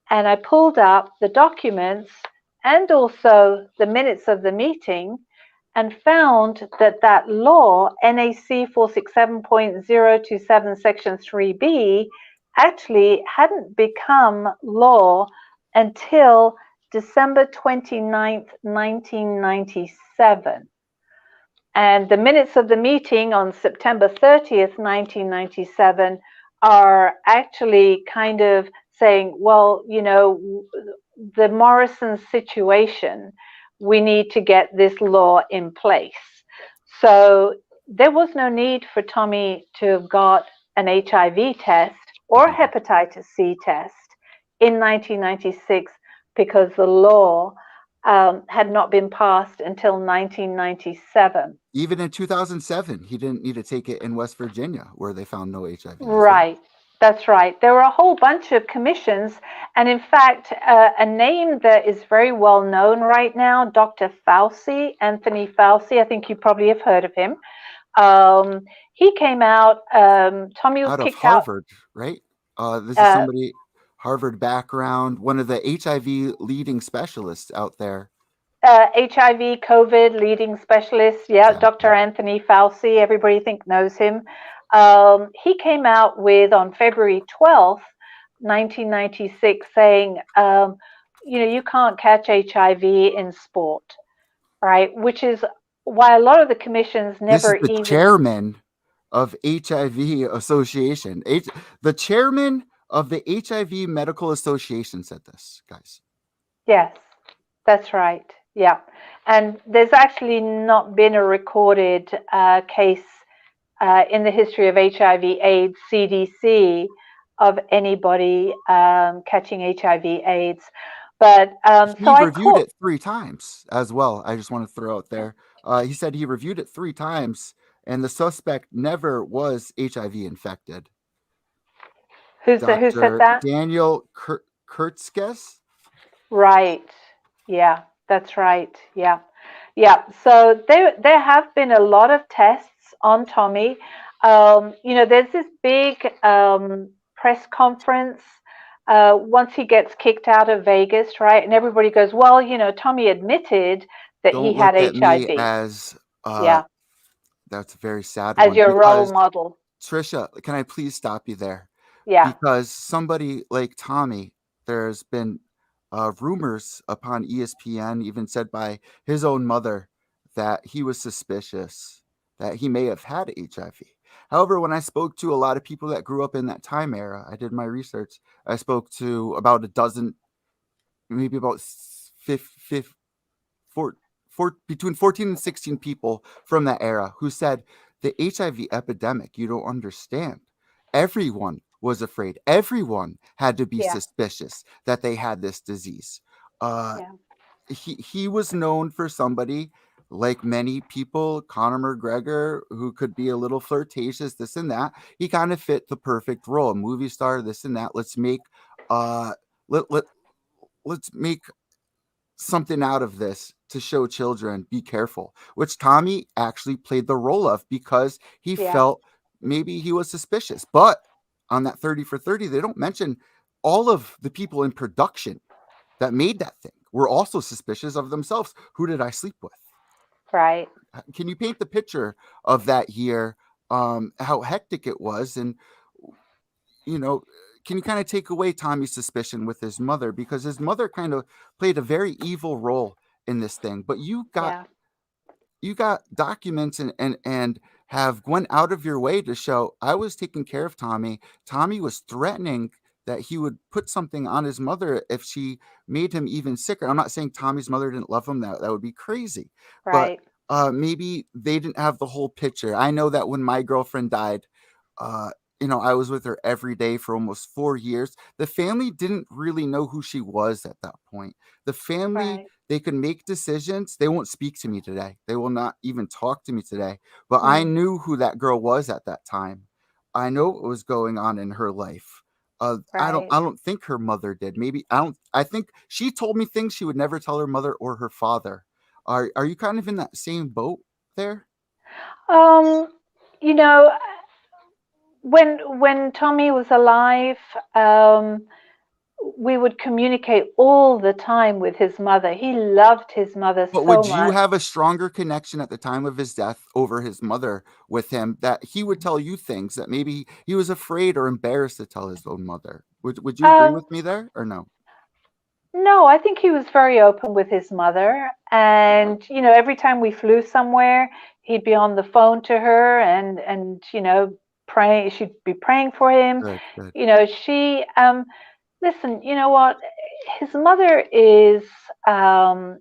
and I pulled up the documents and also the minutes of the meeting and found that that law, NAC 467.027, Section 3B, actually hadn't become law until December 29th, 1997. And the minutes of the meeting on September 30th, 1997 are actually kind of saying, well, the Morrison situation, we need to get this law in place. So there was no need for Tommy to have got an HIV test or hepatitis C test in 1996 because the law had not been passed until 1997. Even in 2007, he didn't need to take it in West Virginia, where they found no HIV. Right. That's right. There were a whole bunch of commissions. And in fact, a name that is very well known right now, Dr. Fauci, Anthony Fauci, I think you probably have heard of him. He came out, Tommy was kicked out. Out of Harvard, right? This is somebody, Harvard background, one of the HIV leading specialists out there. HIV, COVID leading specialist. Yeah, Dr. Anthony Fauci, everybody knows him. He came out with, on February 12th, 1996, saying, you can't catch HIV in sport, right? Which is why a lot of the commissions never This is the chairman of HIV Association. The chairman of the HIV Medical Association said this, guys. Yes, that's right. Yeah. And there's actually not been a recorded case in the history of HIV/AIDS CDC of anybody catching HIV/AIDS. But he reviewed it 3 times as well. I just want to throw out there. He said he reviewed it 3 times, and the suspect never was HIV infected. Who said that? Daniel Kurtzkes. Right. Yeah, that's right. Yeah. Yeah. So there have been a lot of tests on Tommy. There's this big press conference once he gets kicked out of Vegas, right? And everybody goes, well, Tommy admitted that he had HIV. That's a very sad as one. Your role model. Trisha, can I please stop you there? Yeah. Because somebody like Tommy, there's been rumors upon ESPN, even said by his own mother, that he was suspicious that he may have had HIV. However, when I spoke to a lot of people that grew up in that time era, I did my research. I spoke to about a dozen, maybe about between 14 and 16 people from that era who said the HIV epidemic, you don't understand. Everyone was afraid. Everyone had to be suspicious that they had this disease. Uh, Yeah. he was known for somebody like many people, Conor McGregor, who could be a little flirtatious, this and that. He kind of fit the perfect role, a movie star, this and that. Let's make uh let's make something out of this to show children, be careful, which Tommy actually played the role of because he Yeah. felt maybe he was suspicious. But on that 30 for 30, they don't mention all of the people in production that made that thing were also suspicious of themselves. Who did I sleep with? Right. Can you paint the picture of that year? How hectic it was, and you know, can you kind of take away Tommy's suspicion with his mother, because his mother kind of played a very evil role in this thing. But Yeah. you got documents and have went out of your way to show I was taking care of Tommy. Tommy was threatening that he would put something on his mother if she made him even sicker. I'm not saying Tommy's mother didn't love him. That would be crazy. But Right. maybe they didn't have the whole picture. I know that when my girlfriend died, uh, I was with her every day for almost 4 years. The family didn't really know who she was at that point. The family, Right. they could make decisions. They won't speak to me today. They will not even talk to me today. But I Mm. knew who that girl was at that time. I know what was going on in her life. Right. I don't think her mother did. Maybe I think she told me things she would never tell her mother or her father. Are you kind of in that same boat there? Um, you know, when Tommy was alive, we would communicate all the time with his mother. He loved his mother But so would you much. have a stronger connection at the time of his death over his mother with him, that he would tell you things that maybe he was afraid or embarrassed to tell his own mother? Would you agree Um, with me there or no? no, I think he was very open with his mother. And, every time we flew somewhere, he'd be on the phone to her and praying. She'd be praying for him. Good, good. She listen, you know what? His mother is,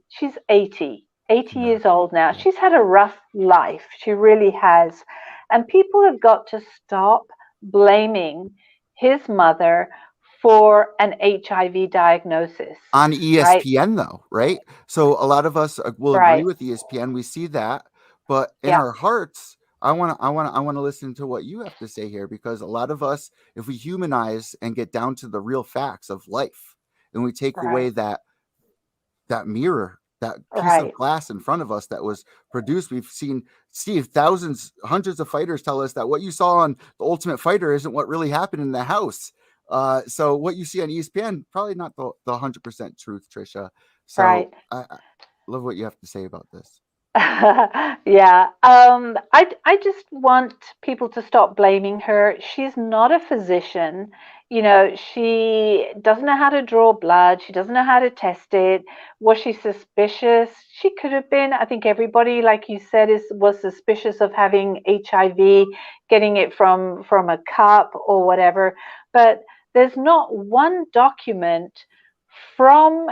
she's 80 Yeah, years old now. yeah. She's had a rough life. She really has. And people have got to stop blaming his mother for an HIV diagnosis, On right? ESPN though, right? So a lot of us will agree Right. with ESPN. We see that, but in Yeah. our hearts, I want to listen to what you have to say here, because a lot of us, if we humanize and get down to the real facts of life, and we take away Right. that mirror, that piece of Right. glass in front of us that was produced. We've seen, Steve, thousands, hundreds of fighters tell us that what you saw on The Ultimate Fighter isn't what really happened in the house. So what you see on ESPN, probably not the 100% truth, Trisha. So Right. I love what you have to say about this. Yeah. I just want people to stop blaming her. She's not a physician. She doesn't know how to draw blood. She doesn't know how to test it. Was she suspicious? She could have been. I think everybody, like you said, was suspicious of having HIV, getting it from a cup or whatever. But there's not one document from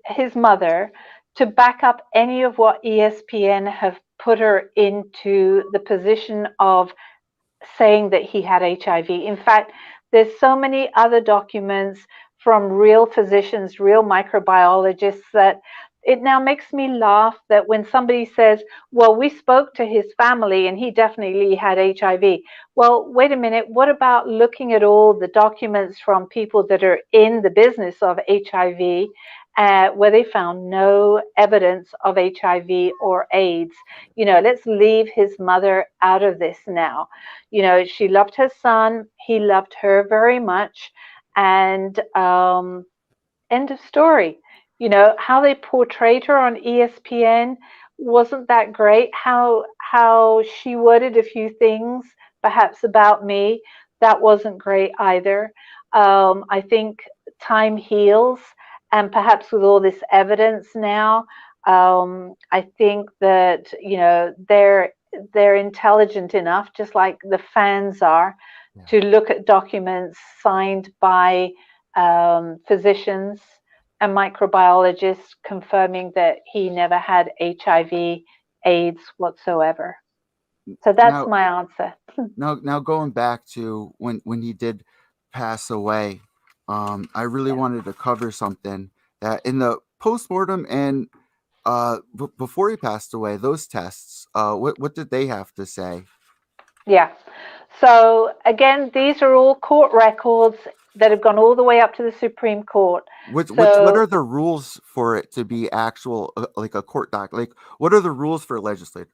his mother to back up any of what ESPN have put her into the position of saying that he had HIV. In fact, there's so many other documents from real physicians, real microbiologists, that it now makes me laugh that when somebody says, well, we spoke to his family and he definitely had HIV. Well, wait a minute. What about looking at all the documents from people that are in the business of HIV, where they found no evidence of HIV or AIDS? Let's leave his mother out of this now. She loved her son. He loved her very much. And end of story. How they portrayed her on ESPN wasn't that great. How she worded a few things, perhaps about me, that wasn't great either. I think time heals, and perhaps with all this evidence now, I think that they're intelligent enough, just like the fans are, Yeah. to look at documents signed by physicians and microbiologists confirming that he never had HIV, AIDS whatsoever. So that's Now, my answer. now going back to when he did pass away, I really Yeah. wanted to cover something that in the postmortem and before he passed away, those tests, what did they have to say? Yeah. So again, these are all court records that have gone all the way up to the Supreme Court. What So are the rules for it to be actual, like a court doc? Like, what are the rules for a legislator?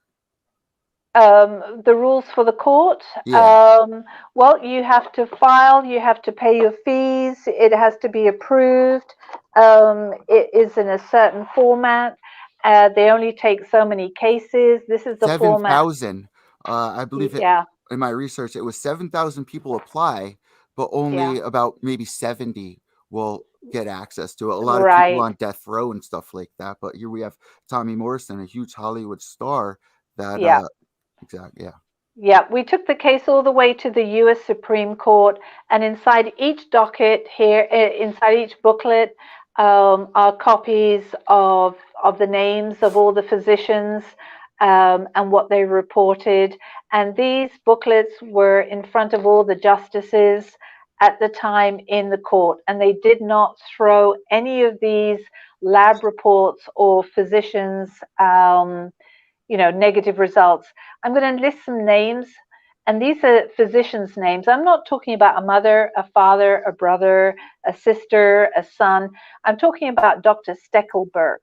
the rules for the court, Yeah. well, you have to file, you have to pay your fees, it has to be approved, it is in a certain format. They only take so many cases. This is the format. 7,000. I believe it Yeah, in my research, it was 7,000 people apply, but only yeah, about maybe 70 will get access to it. A lot of people right. on death row and stuff like that. But here we have Tommy Morrison, a huge Hollywood star that, Yeah. exactly, yeah. Yeah, we took the case all the way to the US Supreme Court, and inside each docket here, inside each booklet, are copies of the names of all the physicians, and what they reported. And these booklets were in front of all the justices at the time in the court, and they did not throw any of these lab reports or physicians' negative results. I'm going to list some names, and these are physicians' names. I'm not talking about a mother, a father, a brother, a sister, a son. I'm talking about Dr. Steckelberg,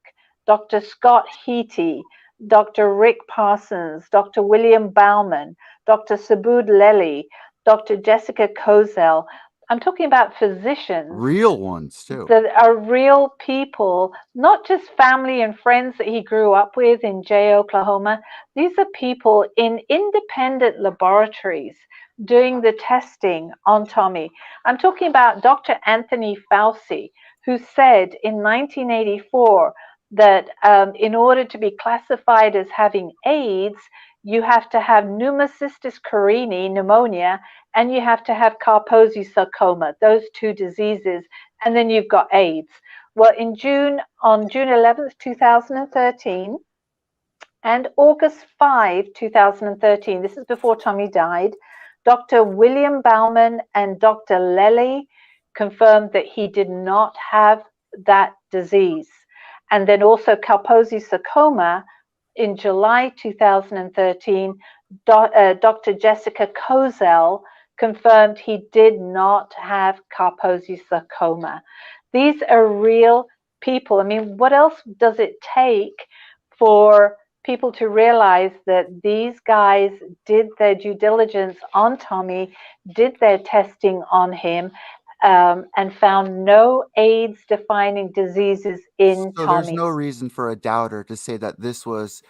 Dr. Scott Heaty, Dr. Rick Parsons, Dr. William Bauman, Dr. Subud Lely, Dr. Jessica Kozel. I'm talking about physicians Real ones too. that are real people, not just family and friends that he grew up with in Jay, Oklahoma. These are people in independent laboratories doing the testing on Tommy. I'm talking about Dr. Anthony Fauci, who said in 1984 that in order to be classified as having AIDS, you have to have pneumocystis carinii, pneumonia, and you have to have Kaposi sarcoma, those two diseases, and then you've got AIDS. Well, on June 11th, 2013, and August 5, 2013, this is before Tommy died, Dr. William Bauman and Dr. Lely confirmed that he did not have that disease. And then also Kaposi sarcoma in July 2013, Dr. Jessica Kozel confirmed he did not have Kaposi sarcoma. These are real people. I mean, what else does it take for people to realize that these guys did their due diligence on Tommy, did their testing on him, and found no AIDS-defining diseases in So there's Tommy? no reason for a doubter to say that this was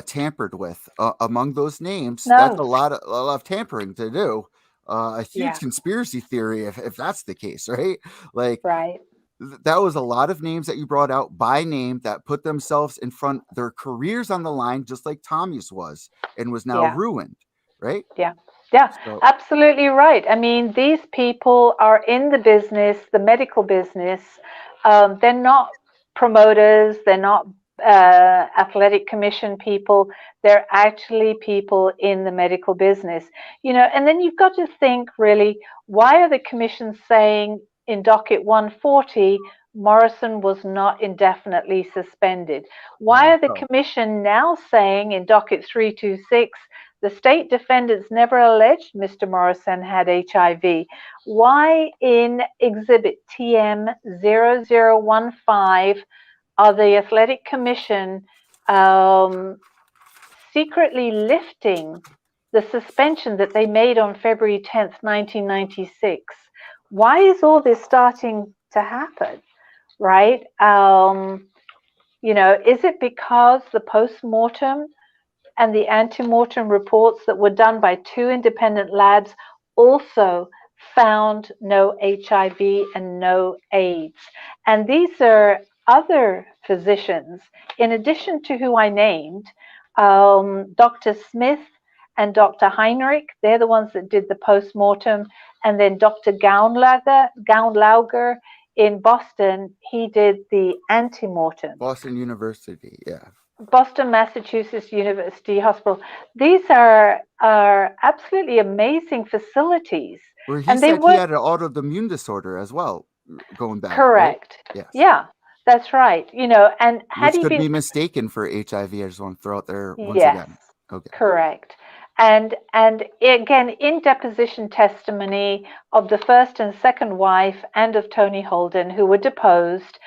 tampered with. Among those names, that's No. a lot of tampering to do. A huge Yeah. conspiracy theory, if that's the case, right? Like, Right. that was a lot of names that you brought out by name that put themselves in front, their careers on the line, just like Tommy's was, and was now Yeah. ruined, right? Yeah. Yeah, So absolutely right. I mean, these people are in the business, the medical business. They're not promoters, they're not athletic commission people. They're actually people in the medical business. And then you've got to think really, why are the commissions saying in docket 140, Morrison was not indefinitely suspended? Why are the commission now saying in docket 326, the state defendants never alleged Mr. Morrison had HIV? Why in Exhibit TM 0015 are the Athletic Commission secretly lifting the suspension that they made on February 10th, 1996? Why is all this starting to happen, right? Is it because the post-mortem and the antemortem reports that were done by two independent labs also found no HIV and no AIDS? And these are other physicians, in addition to who I named, Dr. Smith and Dr. Heinrich. They're the ones that did the postmortem. And then Dr. Gaunlauger in Boston, he did the antemortem. Boston University, yeah. Boston, Massachusetts University Hospital. These are absolutely amazing facilities. Where he and they said were he had an autoimmune disorder as well, going back. correct. Right? Yes. Yeah, That's right. You know, and had Which he could been be mistaken for HIV. I just want to throw out there once yes, again. Okay. correct. And again, in deposition testimony of the first and second wife and of Tony Holden, who were deposed,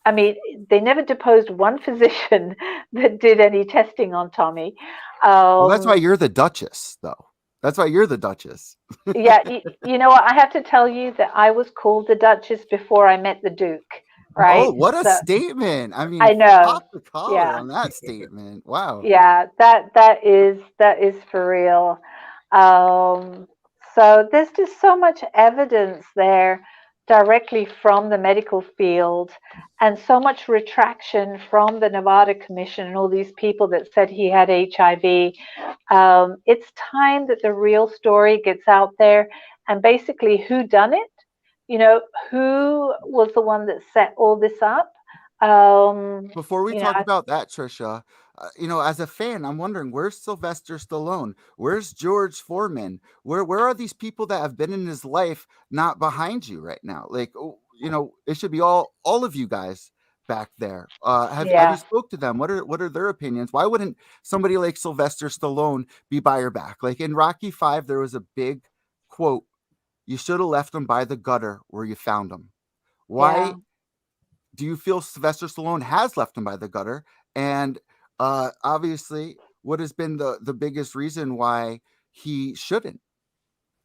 I mean, they never deposed one physician that did any testing on Tommy. Well, that's why you're the Duchess, though. That's why you're the Duchess. Yeah, you know what? I have to tell you that I was called the Duchess before I met the Duke, right? Oh, what a So statement. I mean, I know. pop the collar Yeah. on that statement. Wow. Yeah, that is for real. So there's just so much evidence there directly from the medical field, and so much retraction from the Nevada Commission and all these people that said he had HIV. It's time that the real story gets out there, and basically who done it, you know, who was the one that set all this up. Before we You know, talk about that, Trisha, as a fan, I'm wondering, where's Sylvester Stallone? Where's George Foreman? Where are these people that have been in his life not behind you right now? Like, it should be all of you guys back there. Have you yeah. spoke to them? What are their opinions? Why wouldn't somebody like Sylvester Stallone be by your back? Like in Rocky 5, there was a big quote: "You should have left him by the gutter where you found him." Yeah. Why do you feel Sylvester Stallone has left him by the gutter? And obviously, what has been the biggest reason why he shouldn't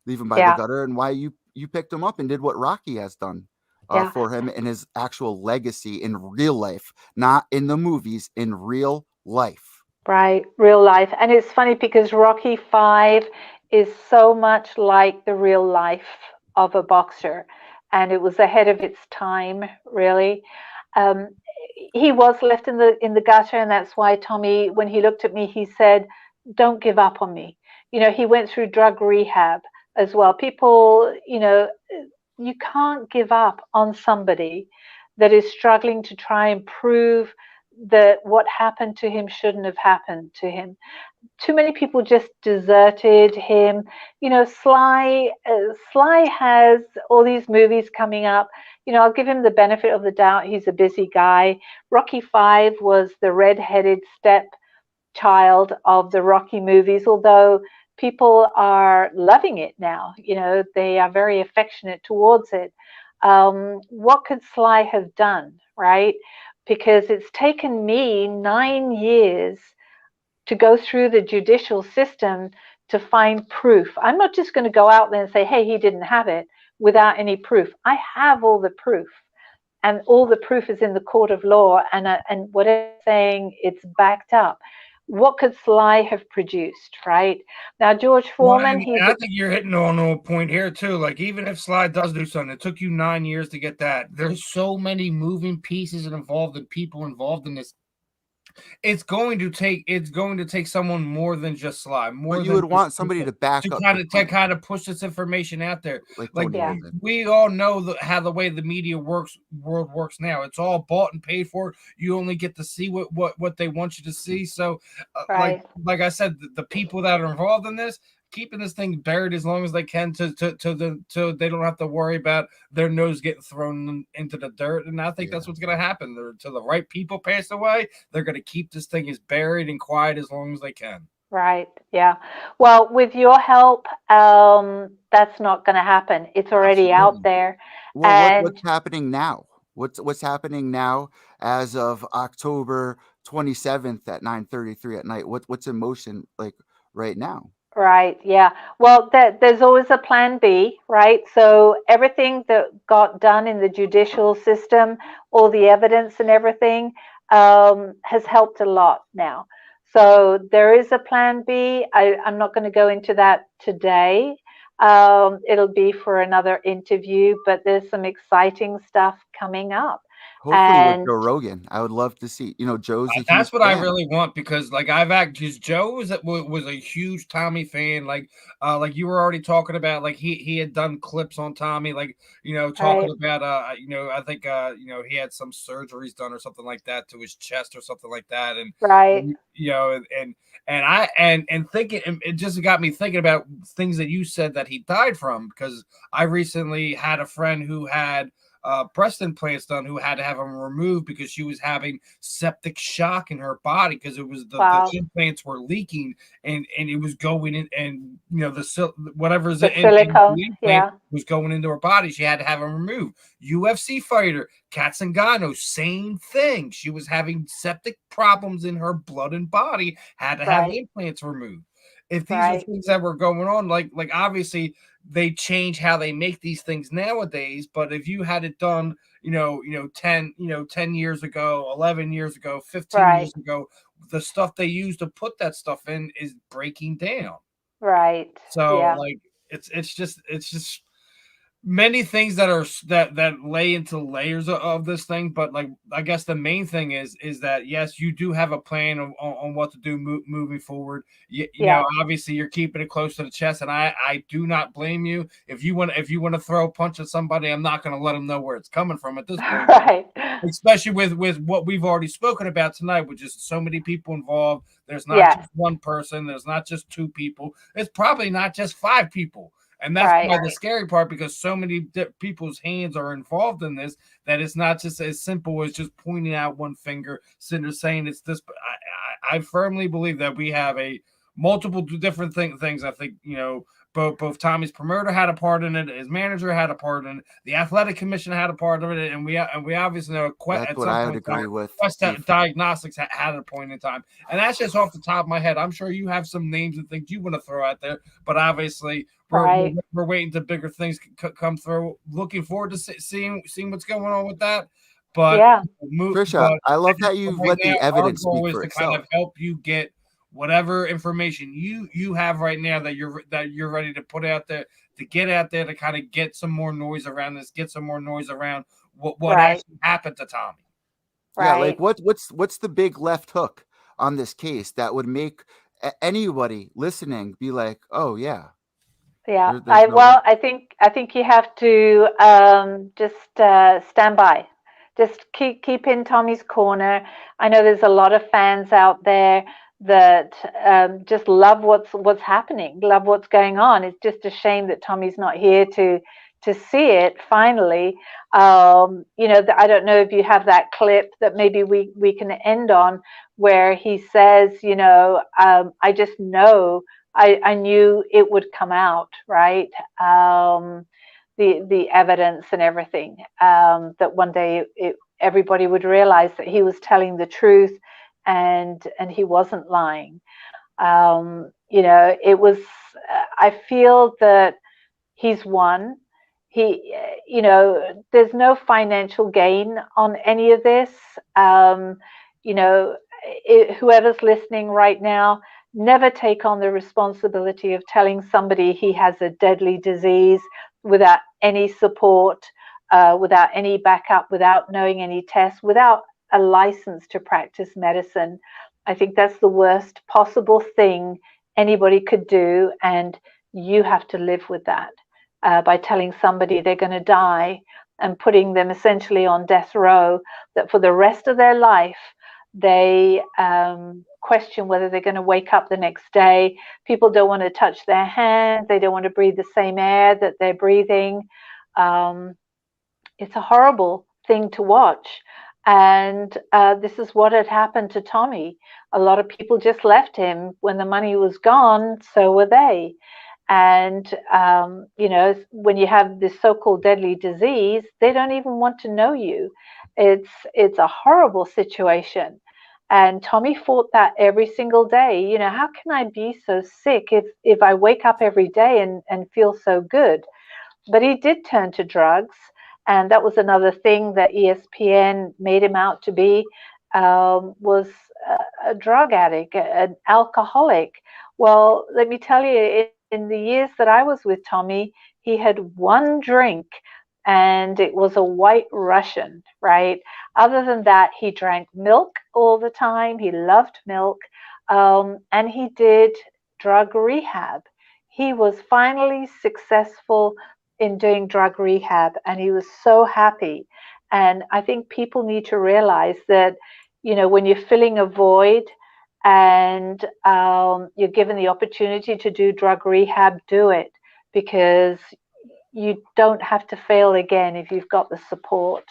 leave him by the Yeah. gutter, and why you picked him up and did what Rocky has done Yeah. for him in his actual legacy in real life, not in the movies, in real life? Right. Real life. And it's funny because Rocky 5 is so much like the real life of a boxer, and it was ahead of its time, really. Um, he was left in the gutter, and that's why Tommy, when he looked at me, he said, "Don't give up on me." You know, he went through drug rehab as well. People, you can't give up on somebody that is struggling to try and prove that what happened to him shouldn't have happened to him. Too many people just deserted him. You know, Sly has all these movies coming up. You know, I'll give him the benefit of the doubt. He's a busy guy. Rocky 5 was the red-headed stepchild of the Rocky movies, although people are loving it now. You know, they are very affectionate towards it. What could Sly have done, right? Because it's taken me 9 years to go through the judicial system to find proof. I'm not just going to go out there and say, hey, he didn't have it without any proof. I have all the proof, and all the proof is in the court of law, and what I'm saying, it's backed up. What could Sly have produced, right? Now, George Well, Foreman, and I think you're hitting on a point here too. Like, even if Sly does do something, it took you 9 years to get that. There's so many moving pieces involved and people involved in this. It's going to take someone more than just Sly, more But you than would just want somebody people to back to up kind the of claim, push this information out there. like Like, Tony yeah, Holden. we all know how the way the media world works now. It's all bought and paid for. You only get to see what they want you to see. So, right, like I said, the people that are involved in this, keeping this thing buried as long as they can to they don't have to worry about their nose getting thrown into the dirt. And I think Yeah. that's what's going to happen. Till the right people pass away, they're going to keep this thing as buried and quiet as long as they can. right, yeah. Well, with your help, that's not going to happen. It's already out Absolutely. there, Well, and what's happening now? What's happening now as of October 27th at 9:33 at night? What's in motion like right now? right, yeah. Well, there's always a plan B, right? So everything that got done in the judicial system, all the evidence and everything, has helped a lot now. So there is a plan B. I'm not going to go into that today. It'll be for another interview, but there's some exciting stuff coming up. Hopefully with And Joe Rogan. I would love to see, Joe's a huge That's what I fan. really want, because like because Joe was a huge Tommy fan. Like you were already talking about, like he had done clips on Tommy, like right, talking about I think he had some surgeries done or something like that to his chest or something like that, and right, and thinking, it just got me thinking about things that you said that he died from, because I recently had a friend who had breast implants done, who had to have them removed because she was having septic shock in her body because it was the implants were leaking and it was going in, and whatever's the in silicone, the implant was going into her body. She had to have them removed. UFC fighter Kat Zingano, same thing. She was having septic problems in her blood and body, had to have implants removed. If these are things that were going on, like obviously they change how they make these things nowadays, but if you had it done, 10 years ago, 11 years ago, 15 years ago, the stuff they use to put that stuff in is breaking down. Right. So it's just many things that lay into layers of this thing, but like I guess the main thing is that yes, you do have a plan on what to do moving forward. You know, obviously you're keeping it close to the chest, and I do not blame you. If you want to throw a punch at somebody, I'm not going to let them know where it's coming from at this point, right? Especially with what we've already spoken about tonight, which is so many people involved. There's not just one person. There's not just two people. It's probably not just 5 people. And that's probably the scary part, because so many people's hands are involved in this that it's not just as simple as just pointing out one finger, sitting there saying it's this. I firmly believe that we have a multiple different things. I think, both Tommy's promoter had a part in it, his manager had a part in it, the athletic commission had a part of it, and we obviously know that's what I would agree with. Quest Diagnostics had a point in time, and that's just off the top of my head. I'm sure you have some names and things you want to throw out there, but obviously we're waiting to bigger things come through. Looking forward to seeing what's going on with that. But Trisha, I love that you've let the evidence speak for itself. Kind of help you get whatever information you have right now that you're ready to put out there, to get out there, to kind of get some more noise around this, get some more noise around what actually happened to Tommy. Yeah, like what's the big left hook on this case that would make anybody listening be like, oh yeah. Yeah, I think you have to just stand by. Just keep in Tommy's corner. I know there's a lot of fans out there that just love what's happening, love what's going on. It's just a shame that Tommy's not here to see it finally. I don't know if you have that clip that maybe we can end on, where he says, I just know. I knew it would come out, right? The evidence and everything, that one day everybody would realize that he was telling the truth and he wasn't lying. It was, I feel that he's won. There's no financial gain on any of this. Whoever's listening right now, never take on the responsibility of telling somebody he has a deadly disease without any support, without any backup, without knowing any tests, without a license to practice medicine. I think that's the worst possible thing anybody could do, and you have to live with that by telling somebody they're going to die and putting them essentially on death row, that for the rest of their life they question whether they're going to wake up the next day. People don't want to touch their hands. They don't want to breathe the same air that they're breathing. It's a horrible thing to watch. And this is what had happened to Tommy. A lot of people just left him when the money was gone. So were they. And, when you have this so-called deadly disease, they don't even want to know you. It's a horrible situation. And Tommy fought that every single day. How can I be so sick if I wake up every day and feel so good? But he did turn to drugs. And that was another thing that ESPN made him out to be, was a drug addict, an alcoholic. Well, let me tell you, in the years that I was with Tommy, he had one drink, and it was a White Russian, right? Other than that, he drank milk all the time. He loved milk, and he did drug rehab. He was finally successful in doing drug rehab, and he was so happy. And I think people need to realize that, when you're filling a void and you're given the opportunity to do drug rehab, do it, because you don't have to fail again if you've got the support.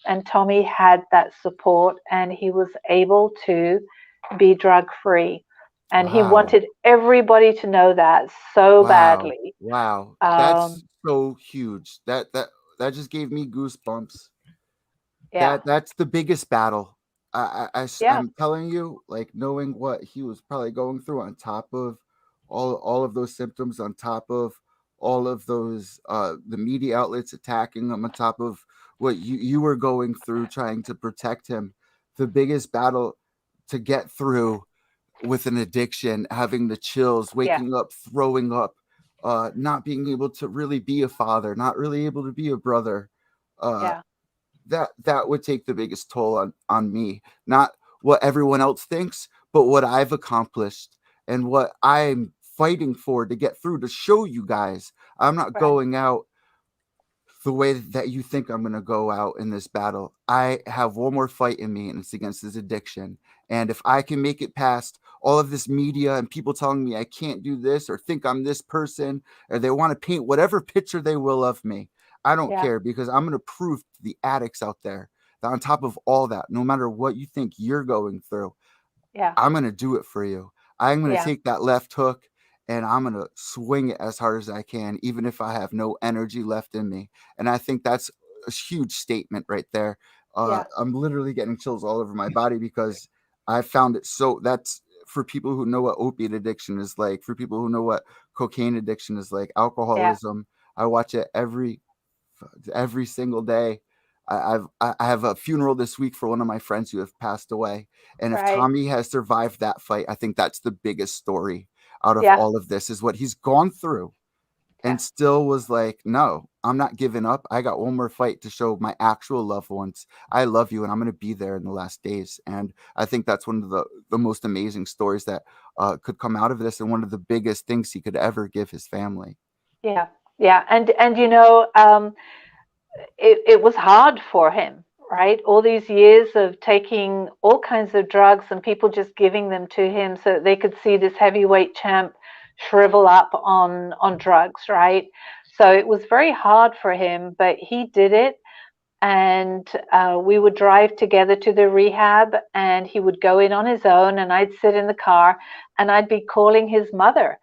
And Tommy had that support, and he was able to be drug free. And he Wow. wanted everybody to know that so badly. Wow. That's so huge. That just gave me goosebumps. Yeah. That's the biggest battle. Yeah. I'm telling you, like, knowing what he was probably going through, on top of all of those symptoms, on top of all of those the media outlets attacking him, on top of what you were going through trying to protect him. The biggest battle to get through with an addiction, having the chills, waking up, throwing up, not being able to really be a father, not really able to be a brother. Yeah. That would take the biggest toll on me. Not what everyone else thinks, but what I've accomplished and what I'm fighting for to get through, to show you guys I'm not Right. going out the way that you think I'm going to go out in this battle. I have one more fight in me, and it's against this addiction. And if I can make it past all of this media and people telling me I can't do this, or think I'm this person, or they want to paint whatever picture they will of me, I don't Yeah. care, because I'm going to prove to the addicts out there that on top of all that, no matter what you think you're going through, Yeah. I'm going to do it for you. I'm going to Yeah. take that left hook and I'm going to swing it as hard as I can, even if I have no energy left in me. And I think that's a huge statement right there. Yeah. I'm literally getting chills all over my body, because I found it so. That's for people who know what opiate addiction is like, for people who know what cocaine addiction is like, alcoholism. I watch it every single day. I have a funeral this week for one of my friends who have passed away. And if Right. Tommy has survived that fight, I think that's the biggest story out of Yeah. all of this, is what he's gone through and still was like, no, I'm not giving up. I got one more fight to show my actual loved ones I love you, and I'm going to be there in the last days. And I think that's one of the most amazing stories that could come out of this, and one of the biggest things he could ever give his family. Yeah. Yeah. And you know, it was hard for him, right? All these years of taking all kinds of drugs and people just giving them to him so that they could see this heavyweight champ shrivel up on drugs, right? So it was very hard for him, but he did it. And we would drive together to the rehab, and he would go in on his own, and I'd sit in the car, and I'd be calling his mother,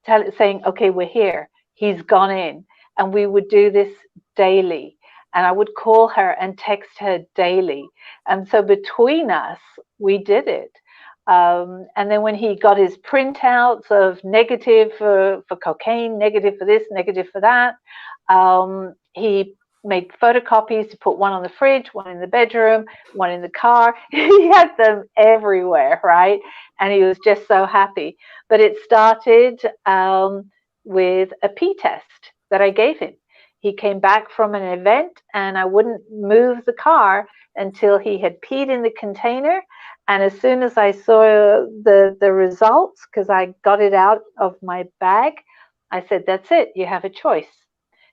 saying, okay, we're here, he's gone in. And we would do this daily, and I would call her and text her daily. And so between us, we did it. And then when he got his printouts of negative for cocaine, negative for this, negative for that, he made photocopies. He put one on the fridge, one in the bedroom, one in the car. He had them everywhere, right? And he was just so happy. But it started with a pee test that I gave him. He came back from an event, and I wouldn't move the car until he had peed in the container. And as soon as I saw the results, because I got it out of my bag, I said, that's it, you have a choice.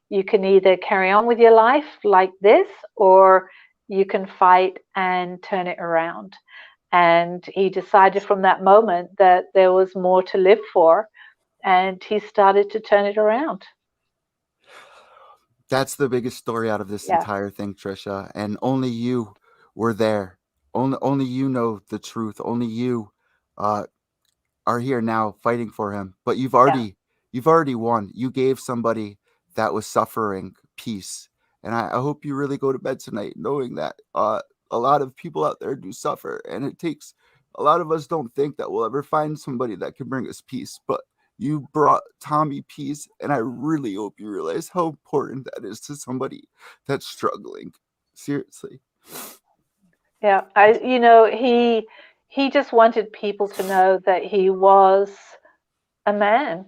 You can either carry on with your life like this, or you can fight and turn it around. And he decided from that moment that there was more to live for, and he started to turn it around. That's the biggest story out of this entire thing, Trisha. And only you were there. Only you know the truth. Only you are here now fighting for him. But you've already won. You gave somebody that was suffering peace. And I hope you really go to bed tonight knowing that a lot of people out there do suffer. And it takes a lot of us don't think that we'll ever find somebody that can bring us peace. But you brought Tommy peace, and I really hope you realize how important that is to somebody that's struggling. Seriously. Yeah, he just wanted people to know that he was a man.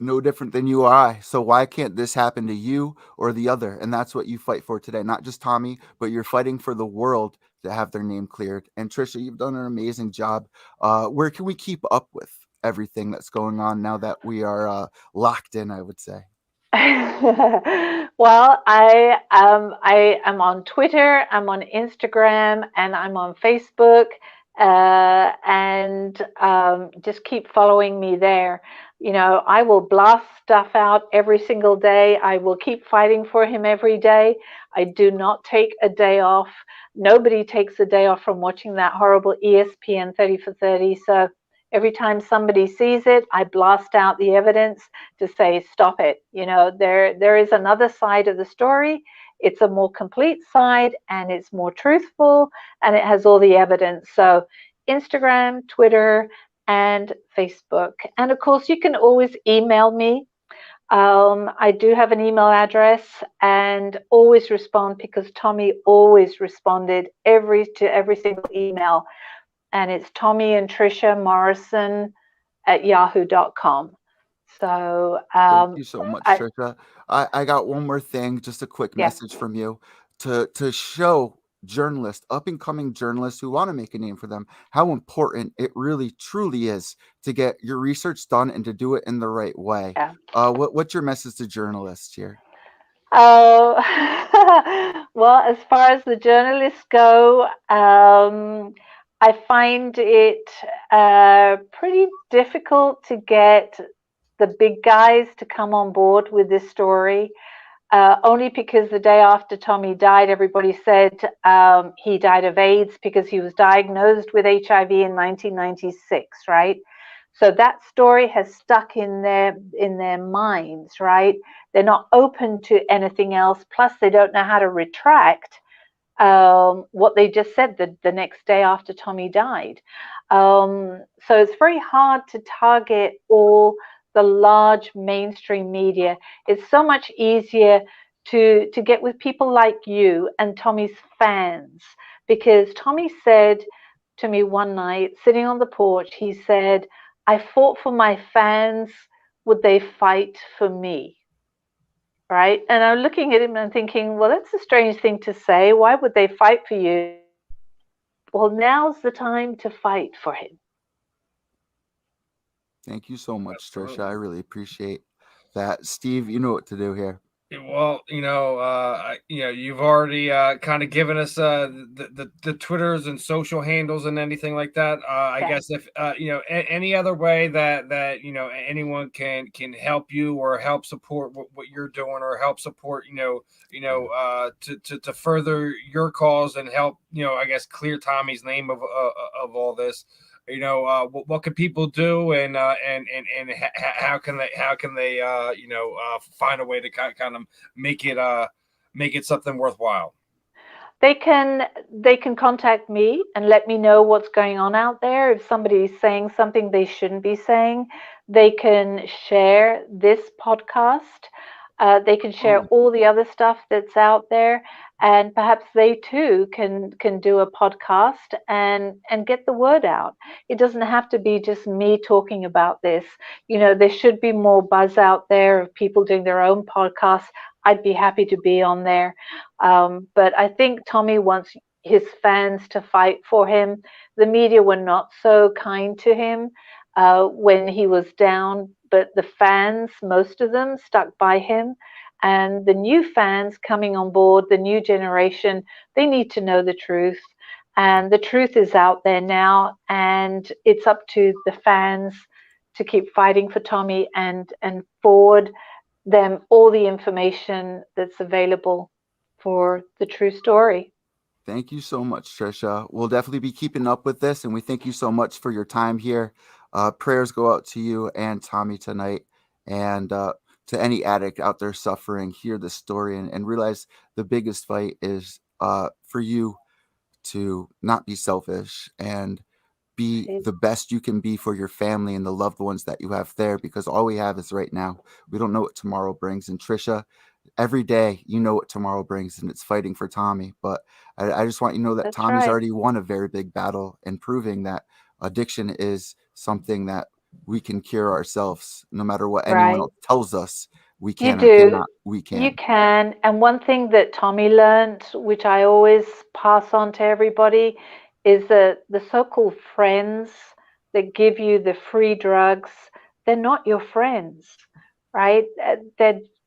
No different than you or I. So why can't this happen to you or the other? And that's what you fight for today. Not just Tommy, but you're fighting for the world to have their name cleared. And Trisha, you've done an amazing job. Where can we keep up with everything that's going on now that we are locked in, I would say? Well, I am on Twitter, I'm on Instagram, and I'm on Facebook. and just keep following me there. I will blast stuff out every single day. I will keep fighting for him every day. I do not take a day off. Nobody takes a day off from watching that horrible ESPN 30 for 30. So every time somebody sees it, I blast out the evidence to say, stop it. There is another side of the story. It's a more complete side, and it's more truthful, and it has all the evidence. So Instagram, Twitter, and Facebook. And of course, you can always email me. I do have an email address and always respond, because Tommy always responded to every single email. And it's Tommy and Trisha Morrison at yahoo.com. So Thank you so much, I, Trisha. I got one more thing, just a quick yeah, message from you to show journalists, up and coming journalists who want to make a name for them, how important it really truly is to get your research done and to do it in the right way. yeah. What's your message to journalists here? Oh, well, as far as the journalists go, I find it pretty difficult to get the big guys to come on board with this story. Only because the day after Tommy died, everybody said he died of AIDS because he was diagnosed with HIV in 1996, right? So that story has stuck in their minds, right? They're not open to anything else. Plus, they don't know how to retract what they just said the next day after Tommy died. So it's very hard to target all the large mainstream media. It's so much easier to get with people like you and Tommy's fans, because Tommy said to me one night, sitting on the porch, he said, I fought for my fans. Would they fight for me? Right? And I'm looking at him and thinking, well, that's a strange thing to say. Why would they fight for you? Well, now's the time to fight for him. Thank you so much, Trisha. I Absolutely. really appreciate that. Steve, you know what to do here. Well, you've already kind of given us the Twitters and social handles and anything like that. I Yeah. guess if any other way that anyone can help you or help support what you're doing, or help support to further your cause and help I guess clear Tommy's name of all this. What can people do, and how can they find a way to kind of make it something worthwhile? They can contact me and let me know what's going on out there. If somebody's saying something they shouldn't be saying, they can share this podcast. They can share all the other stuff that's out there, and perhaps they too can do a podcast and get the word out. It doesn't have to be just me talking about this. There should be more buzz out there of people doing their own podcasts. I'd be happy to be on there. But I think Tommy wants his fans to fight for him. The media were not so kind to him when he was down, but the fans, most of them, stuck by him. And the new fans coming on board, the new generation, they need to know the truth. And the truth is out there now, and it's up to the fans to keep fighting for Tommy and forward them all the information that's available for the true story. Thank you so much, Trisha. We'll definitely be keeping up with this, and we thank you so much for your time here. Prayers go out to you and Tommy tonight, and to any addict out there suffering. Hear the story and realize the biggest fight is for you to not be selfish and be the best you can be for your family and the loved ones that you have there, because all we have is right now. We don't know what tomorrow brings. And Trisha, every day you know what tomorrow brings, and it's fighting for Tommy. But I just want you to know that That's Tommy's right. already won a very big battle and proving that addiction is something that we can cure ourselves, no matter what anyone Right. else tells us we You can or do. cannot. We You can. can. And one thing that Tommy learned, which I always pass on to everybody, is that the so-called friends that give you the free drugs, they're not your friends, right?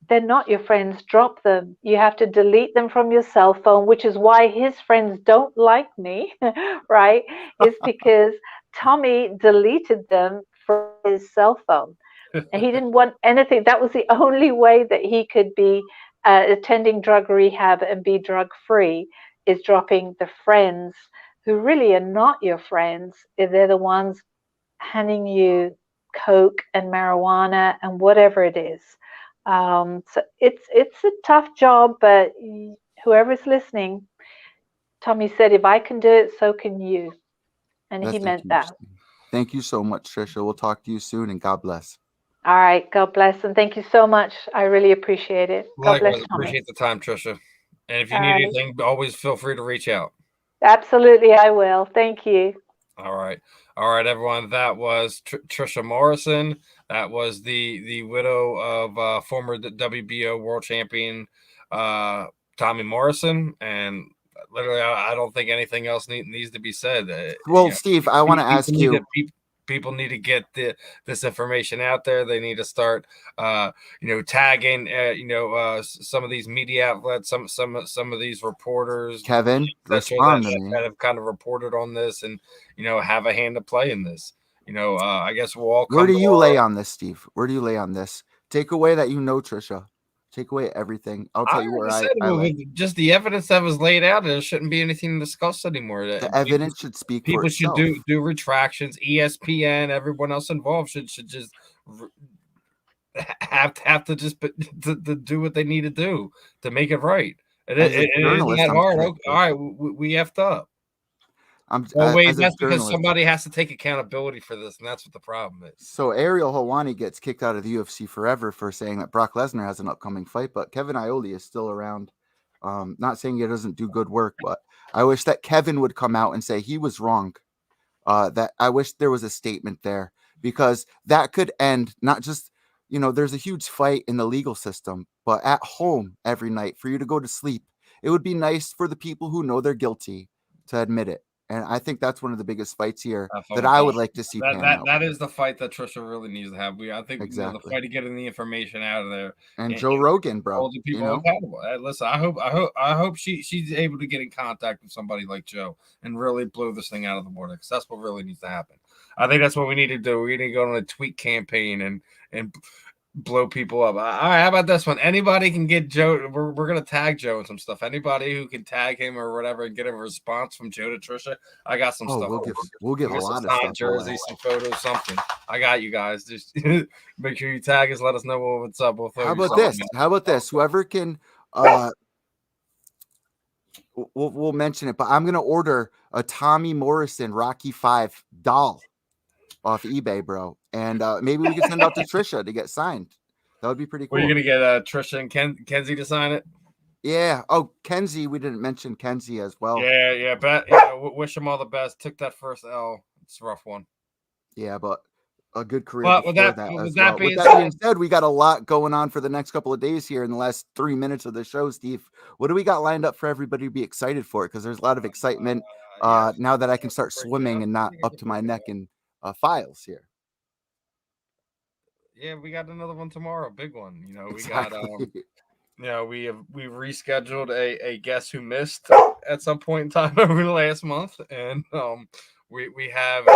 they're not your friends. Drop them. You have to delete them from your cell phone, which is why his friends don't like me, right? It's because Tommy deleted them from his cell phone. And he didn't want anything. That was the only way that he could be attending drug rehab and be drug free, is dropping the friends who really are not your friends. They're the ones handing you coke and marijuana and whatever it is. So it's a tough job, but whoever's listening, Tommy said, if I can do it, so can you. And That's he a meant huge that. thing. Thank you so much, Trisha. We'll talk to you soon, and God bless. All right. God bless. And thank you so much. I really appreciate it. God bless, Likewise, Tommy. appreciate the time, Trisha. And if you All need right. anything, always feel free to reach out. Absolutely, I will. Thank you. All right, everyone. That was Trisha Morrison. That was the widow of former WBO world champion Tommy Morrison. And literally, I don't think anything else needs to be said. Well, Steve, I want to ask you. People need to get this information out there. They need to start, tagging, some of these media outlets, some of these reporters, Kevin, respond to me. That have kind of reported on this, and have a hand to play in this. I guess we'll all. Where do you lay on this, Steve? Where do you lay on this? Take away that Trisha. Take away everything. I'll tell you where I lay. Just the evidence that was laid out, there shouldn't be anything to discuss anymore. The evidence should speak for itself. People should do retractions. ESPN, everyone else involved should just have to just to do what they need to do to make it right. It isn't that hard. Okay, all right, we effed up. That's because somebody has to take accountability for this, and that's what the problem is. So Ariel Helwani gets kicked out of the UFC forever for saying that Brock Lesnar has an upcoming fight, but Kevin Iole is still around. Not saying he doesn't do good work, but I wish that Kevin would come out and say he was wrong. That I wish there was a statement there, because that could end not just, there's a huge fight in the legal system, but at home every night for you to go to sleep. It would be nice for the people who know they're guilty to admit it. And I think that's one of the biggest fights here that I would like to see. That is the fight that Trisha really needs to have. I think exactly the fight of getting the information out of there, and Joe Rogan, bro, holding people accountable. Listen, I hope she's able to get in contact with somebody like Joe and really blow this thing out of the water, because that's what really needs to happen. I think that's what we need to do. We need to go on a tweet campaign and blow people up. All right, how about this one? Anybody can get Joe. We're gonna tag Joe and some stuff. Anybody who can tag him or whatever and get a response from Joe to Trisha, I got some stuff. We'll give a lot of stuff. Jerseys, some photos, something. I got you guys. Just make sure you tag us. Let us know what's up. How about this? Whoever can, we'll mention it. But I'm gonna order a Tommy Morrison Rocky 5 doll off eBay, bro, and maybe we can send out to Trisha to get signed. That would be pretty cool. We're gonna get Trisha and Kenzie to sign it. Yeah. Oh, Kenzie, we didn't mention Kenzie as well. Yeah. But wish him all the best. Took that first L. It's a rough one. Yeah, but a good career. But with that being said, we got a lot going on for the next couple of days here in the last 3 minutes of the show. Steve, what do we got lined up for everybody to be excited for? Because there's a lot of excitement now that I can start swimming and not up to my neck in files here. Yeah, we got another one tomorrow, big one. Exactly. We got we've rescheduled a guest who missed at some point in time over the last month, and we have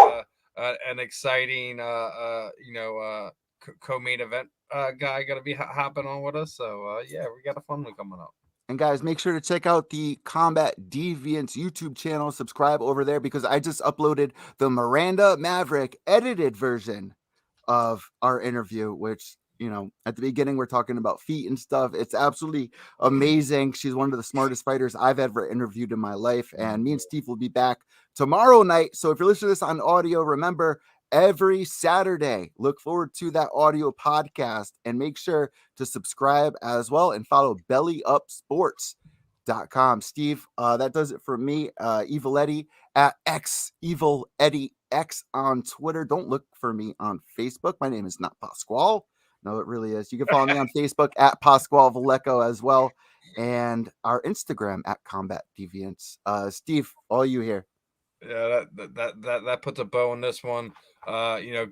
an exciting co-main event guy going to be hopping on with us. So yeah, we got a fun one coming up. And guys, make sure to check out the Combat Deviants YouTube channel. Subscribe over there, because I just uploaded the Miranda Maverick edited version of our interview, which, at the beginning, we're talking about feet and stuff. It's absolutely amazing. She's one of the smartest fighters I've ever interviewed in my life. And me and Steve will be back tomorrow night. So if you're listening to this on audio, remember, every Saturday, look forward to that audio podcast, and make sure to subscribe as well and follow bellyupsports.com. Steve, that does it for me. Evil Eddie at Evil Eddie X on Twitter. Don't look for me on Facebook. My name is not Pasquale. No, it really is. You can follow me on Facebook at Pasquale Valeco as well, and our Instagram at Combat Deviants. Steve, all you here. Yeah, that puts a bow on this one.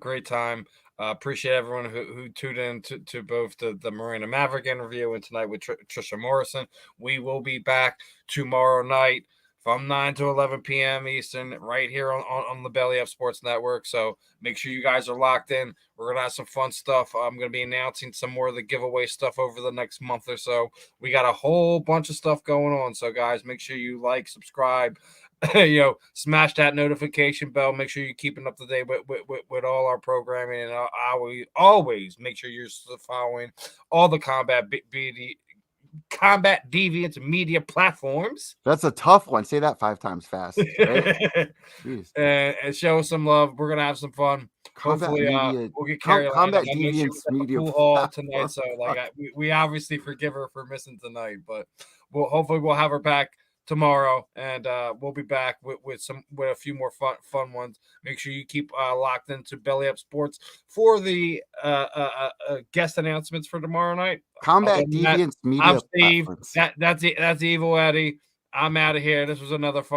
Great time. Appreciate everyone who tuned in to both the Marina Maverick interview and tonight with Trisha Morrison. We will be back tomorrow night from 9 to 11 p.m. Eastern, right here on the Belly Up Sports Network. So make sure you guys are locked in. We're going to have some fun stuff. I'm going to be announcing some more of the giveaway stuff over the next month or so. We got a whole bunch of stuff going on. So, guys, make sure you like, subscribe, smash that notification bell. Make sure you're keeping up to date with all our programming. And always make sure you're following all the Combat Deviants media platforms. That's a tough one. Say that 5 times fast. Right? and show some love. We're gonna have some fun. Hopefully, we'll get Carrie Combat Deviants media cool haul tonight. So, we obviously forgive her for missing tonight, but hopefully we'll have her back tomorrow, and we'll be back with a few more fun ones. Make sure you keep locked into Belly Up Sports for the guest announcements for tomorrow night. Combat Deviants media. I'm Steve. That's Evil Eddie. I'm out of here. This was another fun.